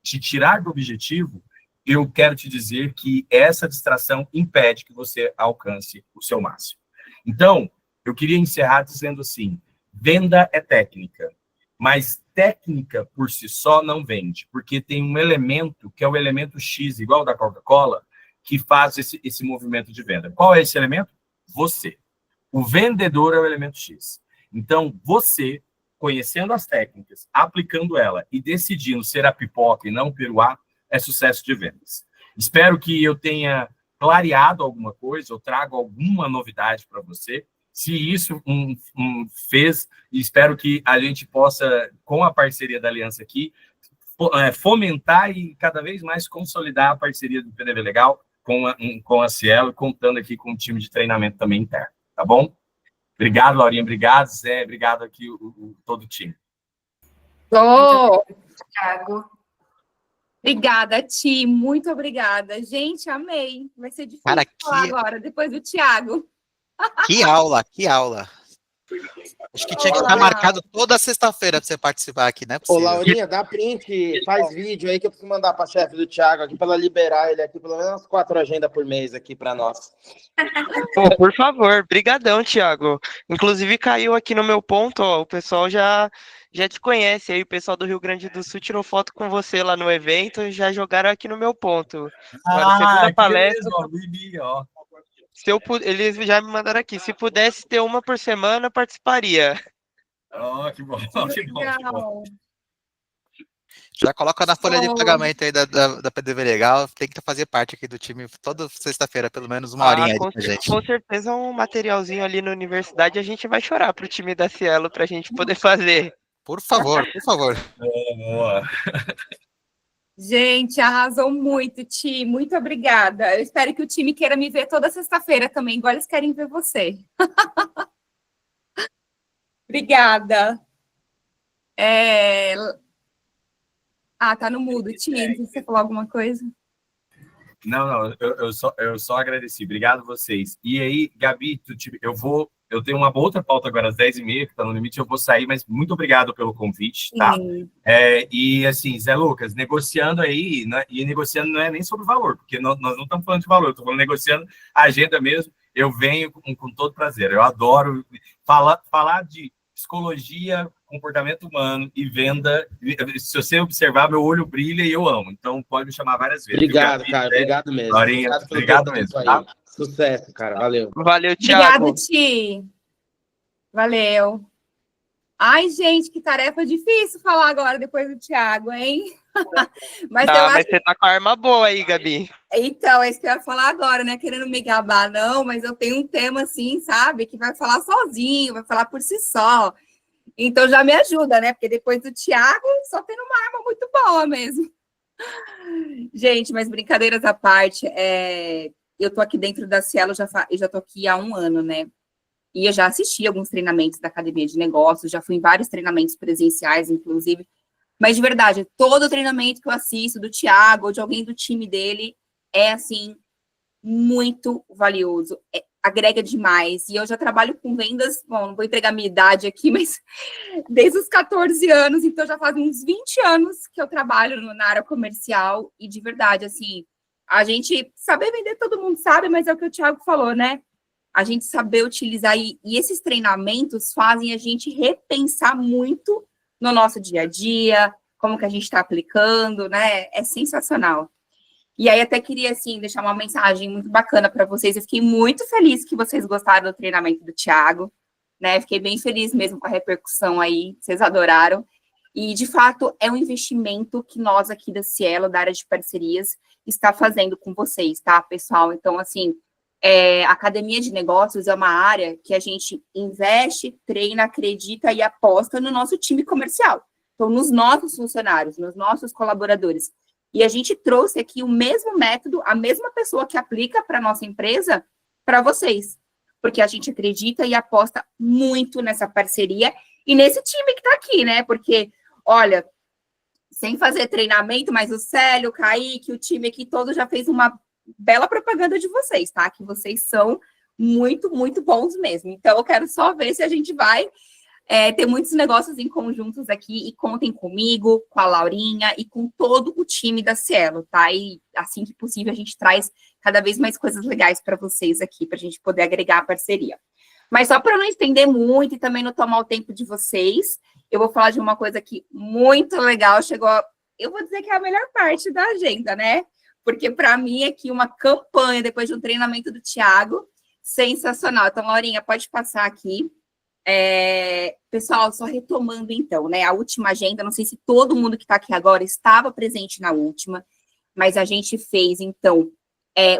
te tirar do objetivo, eu quero te dizer que essa distração impede que você alcance o seu máximo. Então, eu queria encerrar dizendo assim, venda é técnica, mas técnica por si só não vende, porque tem um elemento, que é o elemento X, igual da Coca-Cola, que faz esse movimento de venda. Qual é esse elemento? Você. O vendedor é o elemento X. Então, você, conhecendo as técnicas, aplicando ela e decidindo ser a pipoca e não o peruá, é sucesso de vendas. Espero que eu tenha clareado alguma coisa, ou trago alguma novidade para você. Se isso fez, espero que a gente possa, com a parceria da Aliança aqui, fomentar e cada vez mais consolidar a parceria do PDV Legal com a Cielo, contando aqui com um time de treinamento também interno, tá bom? Obrigado, Laurinha, obrigado, Zé, obrigado aqui todo o time. Thiago. Obrigada, Ti, muito obrigada. Gente, amei. Vai ser difícil falar agora, depois do Thiago. Que aula, que aula. Acho que tinha que estar marcado toda sexta-feira para você participar aqui, né? Ô, Laurinha, dá print, faz vídeo aí que eu preciso mandar pra chefe do Thiago aqui pra ela liberar ele aqui, pelo menos 4 agendas por mês aqui pra nós. Pô, por favor, brigadão, Thiago. Inclusive caiu aqui no meu ponto, ó, o pessoal já te conhece aí, o pessoal do Rio Grande do Sul tirou foto com você lá no evento, já jogaram aqui no meu ponto. Agora, segunda palestra, mesmo, ó, Bibi, ó. eles já me mandaram aqui, se pudesse ter uma por semana, eu participaria. Ó, que bom, que bom, que bom. Legal. Já coloca na folha de Oh. pagamento aí da PDV Legal, tem que fazer parte aqui do time toda sexta-feira, pelo menos uma horinha aí com a gente. Com certeza um materialzinho ali na universidade a gente vai chorar pro time da Cielo pra gente poder fazer. Por favor, por favor. Boa. Gente, arrasou muito, Ti. Muito obrigada. Eu espero que o time queira me ver toda sexta-feira também, igual eles querem ver você. Obrigada. Tá no mudo, Ti. Não sei se você falou alguma coisa. Não, eu só agradeci. Obrigado vocês. E aí, Gabi, eu tenho uma outra pauta agora às 10h30, que tá no limite, eu vou sair, mas muito obrigado pelo convite, tá? E assim, Zé Lucas, negociando aí, né, e negociando não é nem sobre valor, porque nós não estamos falando de valor, eu estou negociando a agenda mesmo, eu venho com todo prazer. Eu adoro falar de psicologia, comportamento humano e venda. Se você observar, meu olho brilha e eu amo. Então, pode me chamar várias vezes. Obrigado, cara. Obrigado mesmo. Laurinha, obrigado mesmo. Tá? Sucesso, cara. Valeu. Valeu, Thiago. Obrigada, Ti. Valeu. Ai, gente, que tarefa difícil falar agora depois do Thiago, hein? Mas você tá com a arma boa aí, Gabi. Então, é isso que eu ia falar agora, né? Querendo me gabar, não, mas eu tenho um tema assim, sabe? Que vai falar sozinho, vai falar por si só. Então já me ajuda, né? Porque depois do Thiago, só tendo uma arma muito boa mesmo. Gente, mas brincadeiras à parte, eu tô aqui dentro da Cielo, eu já tô aqui há 1 ano, né? E eu já assisti alguns treinamentos da Academia de Negócios, já fui em vários treinamentos presenciais, inclusive. Mas, de verdade, todo treinamento que eu assisto do Thiago ou de alguém do time dele é, assim, muito valioso. Agrega demais. E eu já trabalho com vendas, bom, não vou entregar minha idade aqui, mas desde os 14 anos, então já faz uns 20 anos que eu trabalho na área comercial. E, de verdade, assim, a gente saber vender, todo mundo sabe, mas é o que o Thiago falou, né? A gente saber utilizar, e esses treinamentos fazem a gente repensar muito no nosso dia a dia, como que a gente está aplicando, né? É sensacional. E aí até queria, assim, deixar uma mensagem muito bacana para vocês. Eu fiquei muito feliz que vocês gostaram do treinamento do Thiago, né? Fiquei bem feliz mesmo com a repercussão aí, vocês adoraram. E, de fato, é um investimento que nós aqui da Cielo, da área de parcerias, está fazendo com vocês, tá, pessoal? Então, assim, a Academia de Negócios é uma área que a gente investe, treina, acredita e aposta no nosso time comercial. Então, nos nossos funcionários, nos nossos colaboradores. E a gente trouxe aqui o mesmo método, a mesma pessoa que aplica para a nossa empresa, para vocês. Porque a gente acredita e aposta muito nessa parceria e nesse time que está aqui, né? Porque, olha, sem fazer treinamento, mas o Célio, o Kaique, o time aqui todo já fez uma bela propaganda de vocês, tá? Que vocês são muito, muito bons mesmo. Então, eu quero só ver se a gente vai ter muitos negócios em conjuntos aqui, e contem comigo, com a Laurinha e com todo o time da Cielo, tá? E assim que possível a gente traz cada vez mais coisas legais para vocês aqui, para a gente poder agregar a parceria. Mas só para não estender muito e também não tomar o tempo de vocês, eu vou falar de uma coisa aqui muito legal, eu vou dizer que é a melhor parte da agenda, né? Porque para mim aqui uma campanha, depois de um treinamento do Thiago, sensacional. Então, Laurinha, pode passar aqui. Pessoal, só retomando então, né, a última agenda, não sei se todo mundo que está aqui agora estava presente na última, mas a gente fez então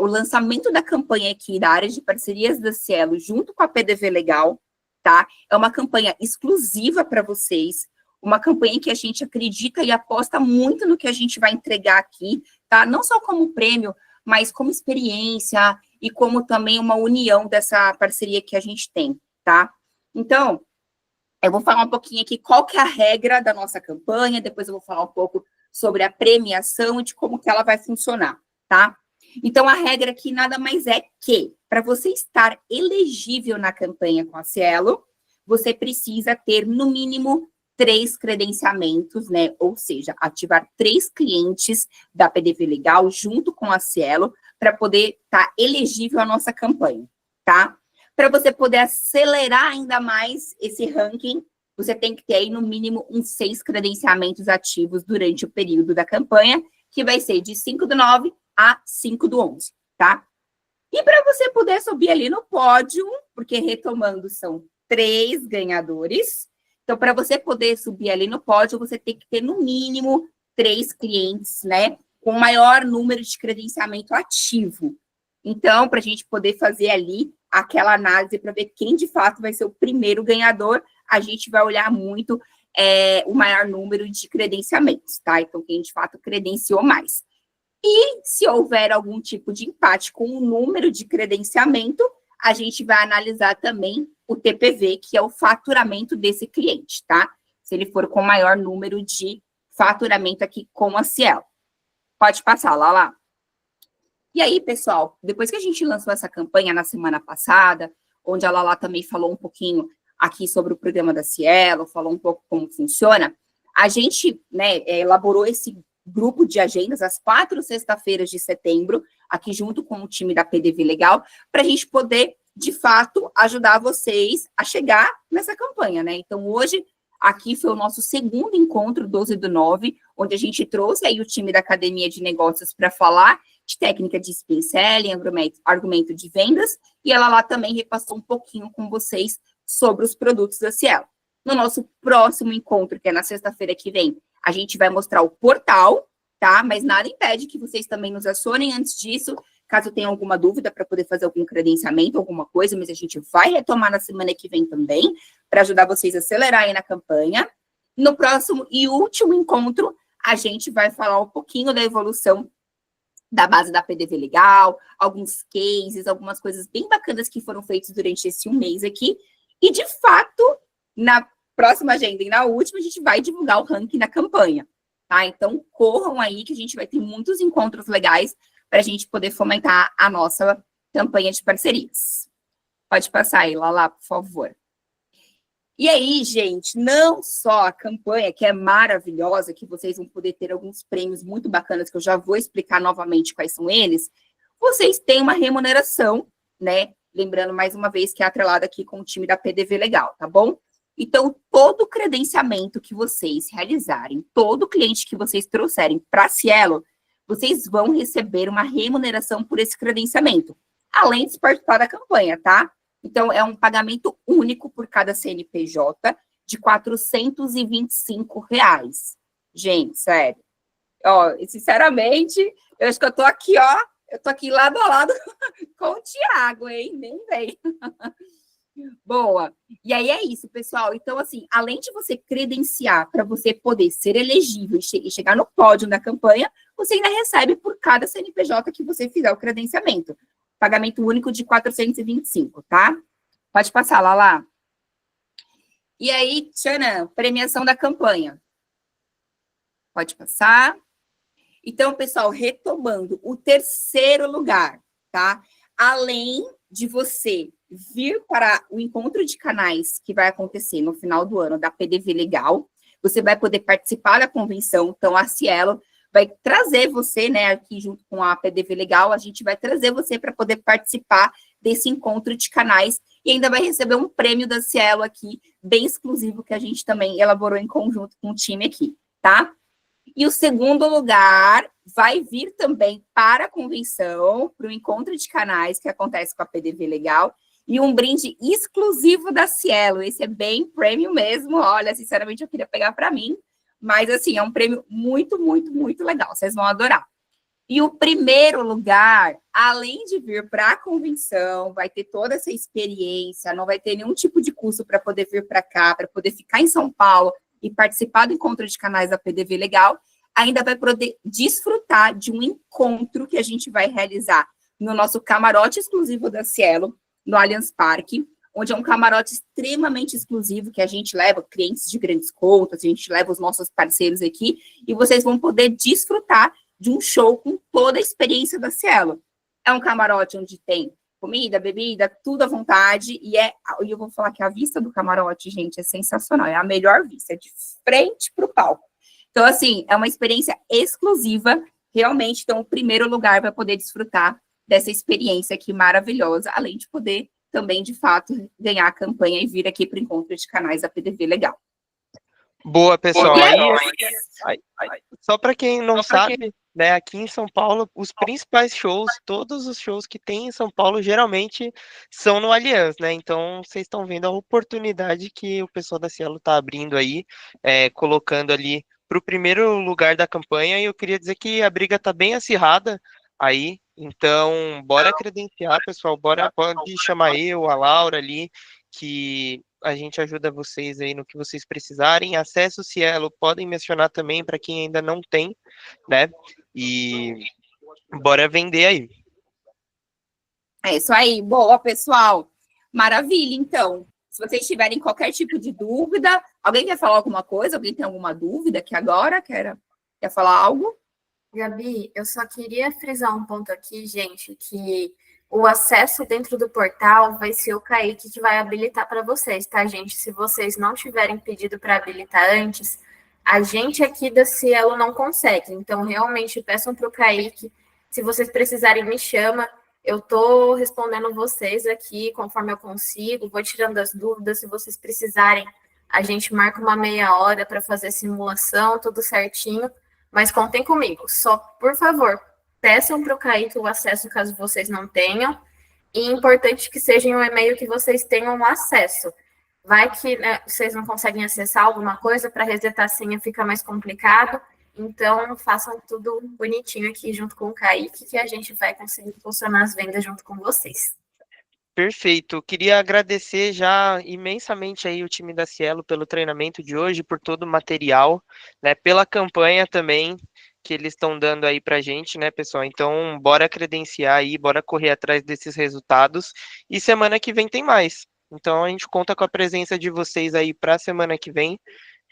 o lançamento da campanha aqui da área de parcerias da Cielo junto com a PDV Legal, tá? É uma campanha exclusiva para vocês, uma campanha que a gente acredita e aposta muito no que a gente vai entregar aqui, tá? Não só como prêmio, mas como experiência e como também uma união dessa parceria que a gente tem, tá? Então, eu vou falar um pouquinho aqui qual que é a regra da nossa campanha, depois eu vou falar um pouco sobre a premiação e de como que ela vai funcionar, tá? Então, a regra aqui nada mais é que, para você estar elegível na campanha com a Cielo, você precisa ter, no mínimo, 3 credenciamentos, né? Ou seja, ativar 3 clientes da PDV Legal junto com a Cielo para poder estar elegível à nossa campanha, tá? Para você poder acelerar ainda mais esse ranking, você tem que ter aí, no mínimo, uns 6 credenciamentos ativos durante o período da campanha, que vai ser de 5/9 a 5/11, tá? E para você poder subir ali no pódio, porque retomando, são 3 ganhadores. Então, para você poder subir ali no pódio, você tem que ter, no mínimo, 3 clientes, né? Com maior número de credenciamento ativo. Então, para a gente poder fazer ali aquela análise para ver quem, de fato, vai ser o primeiro ganhador, a gente vai olhar muito o maior número de credenciamentos, tá? Então, quem, de fato, credenciou mais. E se houver algum tipo de empate com o número de credenciamento, a gente vai analisar também o TPV, que é o faturamento desse cliente, tá? Se ele for com maior número de faturamento aqui com a Cielo. Pode passar, Lala. E aí, pessoal, depois que a gente lançou essa campanha na semana passada, onde a Lala também falou um pouquinho aqui sobre o programa da Cielo, falou um pouco como funciona, a gente, né, elaborou esse grupo de agendas às 4 sexta-feiras de setembro, aqui junto com o time da PDV Legal, para a gente poder, de fato, ajudar vocês a chegar nessa campanha, né? Então, hoje, aqui foi o nosso segundo encontro, 12/9, onde a gente trouxe aí o time da Academia de Negócios para falar de técnica de spin selling, argumento de vendas, e ela lá também repassou um pouquinho com vocês sobre os produtos da Cielo. No nosso próximo encontro, que é na sexta-feira que vem, a gente vai mostrar o portal, tá? Mas nada impede que vocês também nos acionem antes disso, caso tenha alguma dúvida para poder fazer algum credenciamento, alguma coisa, mas a gente vai retomar na semana que vem também, para ajudar vocês a acelerar aí na campanha. No próximo e último encontro, a gente vai falar um pouquinho da evolução da base da PDV Legal, alguns cases, algumas coisas bem bacanas que foram feitas durante esse um mês aqui. E, de fato, na próxima agenda e na última, a gente vai divulgar o ranking da campanha, tá? Então, corram aí que a gente vai ter muitos encontros legais para a gente poder fomentar a nossa campanha de parcerias. Pode passar aí, Lala, por favor. E aí, gente, não só a campanha, que é maravilhosa, que vocês vão poder ter alguns prêmios muito bacanas, que eu já vou explicar novamente quais são eles, vocês têm uma remuneração, né? Lembrando, mais uma vez, que é atrelada aqui com o time da PDV Legal, tá bom? Então, todo credenciamento que vocês realizarem, todo cliente que vocês trouxerem para a Cielo, vocês vão receber uma remuneração por esse credenciamento, além de participar da campanha, tá? Então, é um pagamento único por cada CNPJ de R$ 425. Gente, sério. Ó, sinceramente, eu acho que eu tô aqui, ó, eu tô aqui lado a lado com o Thiago, hein? Nem vem. Boa. E aí é isso, pessoal. Então, assim, além de você credenciar para você poder ser elegível e chegar no pódio da campanha, você ainda recebe por cada CNPJ que você fizer o credenciamento. Pagamento único de 425, tá? Pode passar, Lala. E aí, tchanã, premiação da campanha. Pode passar. Então, pessoal, retomando, o terceiro lugar, tá? Além de você vir para o encontro de canais que vai acontecer no final do ano da PDV Legal, você vai poder participar da convenção. Então, a Cielo vai trazer você, né, aqui junto com a PDV Legal, a gente vai trazer você para poder participar desse encontro de canais e ainda vai receber um prêmio da Cielo aqui, bem exclusivo, que a gente também elaborou em conjunto com o time aqui, tá? E o segundo lugar vai vir também para a convenção, para o encontro de canais que acontece com a PDV Legal, e um brinde exclusivo da Cielo. Esse é bem premium mesmo, olha, sinceramente eu queria pegar para mim, mas assim, é um prêmio muito, muito, muito legal, vocês vão adorar. E o primeiro lugar, além de vir para a convenção, vai ter toda essa experiência, não vai ter nenhum tipo de custo para poder vir para cá, para poder ficar em São Paulo e participar do encontro de canais da PDV Legal, ainda vai poder desfrutar de um encontro que a gente vai realizar no nosso camarote exclusivo da Cielo, no Allianz Parque, onde é um camarote extremamente exclusivo, que a gente leva clientes de grandes contas, a gente leva os nossos parceiros aqui, e vocês vão poder desfrutar de um show com toda a experiência da Cielo. É um camarote onde tem comida, bebida, tudo à vontade, e eu vou falar que a vista do camarote, gente, é sensacional, é a melhor vista, é de frente para o palco. Então, assim, é uma experiência exclusiva, realmente, então, o primeiro lugar vai poder desfrutar dessa experiência aqui maravilhosa, além de poder também, de fato, ganhar a campanha e vir aqui para o encontro de canais da PDV Legal. Boa, pessoal. E Só para quem não sabe, né, aqui em São Paulo, os principais shows, todos os shows que tem em São Paulo, geralmente são no Allianz, né? Então, vocês estão vendo a oportunidade que o pessoal da Cielo está abrindo aí, colocando ali para o primeiro lugar da campanha, e eu queria dizer que a briga está bem acirrada aí, então, bora credenciar, pessoal, pode chamar eu, a Laura ali, que a gente ajuda vocês aí no que vocês precisarem. Acesse o Cielo, podem mencionar também para quem ainda não tem, né? E bora vender aí. É isso aí. Boa, pessoal. Maravilha, então. Se vocês tiverem qualquer tipo de dúvida, alguém quer falar alguma coisa? Alguém tem alguma dúvida aqui agora? Quer falar algo? Gabi, eu só queria frisar um ponto aqui, gente, que o acesso dentro do portal vai ser o Kaique que vai habilitar para vocês, tá, gente? Se vocês não tiverem pedido para habilitar antes, a gente aqui da Cielo não consegue. Então, realmente, peçam para o Kaique. Se vocês precisarem, me chama. Eu estou respondendo vocês aqui conforme eu consigo, vou tirando as dúvidas. Se vocês precisarem, a gente marca uma meia hora para fazer simulação, tudo certinho. Mas contem comigo. Só, por favor, peçam para o Kaique o acesso caso vocês não tenham. E é importante que seja um e-mail que vocês tenham acesso. Vai que, né, vocês não conseguem acessar alguma coisa, para resetar a senha fica mais complicado. Então, façam tudo bonitinho aqui junto com o Kaique, que a gente vai conseguir funcionar as vendas junto com vocês. Perfeito. Queria agradecer já imensamente aí o time da Cielo pelo treinamento de hoje, por todo o material, né, pela campanha também que eles estão dando aí pra gente, né, pessoal? Então, bora credenciar aí, bora correr atrás desses resultados, e semana que vem tem mais. Então, a gente conta com a presença de vocês aí pra semana que vem,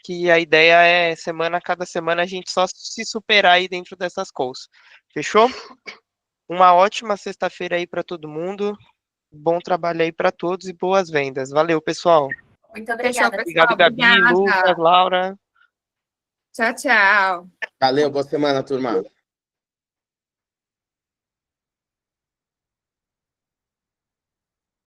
que a ideia é, cada semana, a gente só se superar aí dentro dessas calls. Fechou? Uma ótima sexta-feira aí para todo mundo. Bom trabalho aí para todos e boas vendas. Valeu, pessoal. Muito obrigada. Obrigado, Gabi, Obrigada. Lucas, Laura. Tchau, tchau. Valeu, boa semana, turma.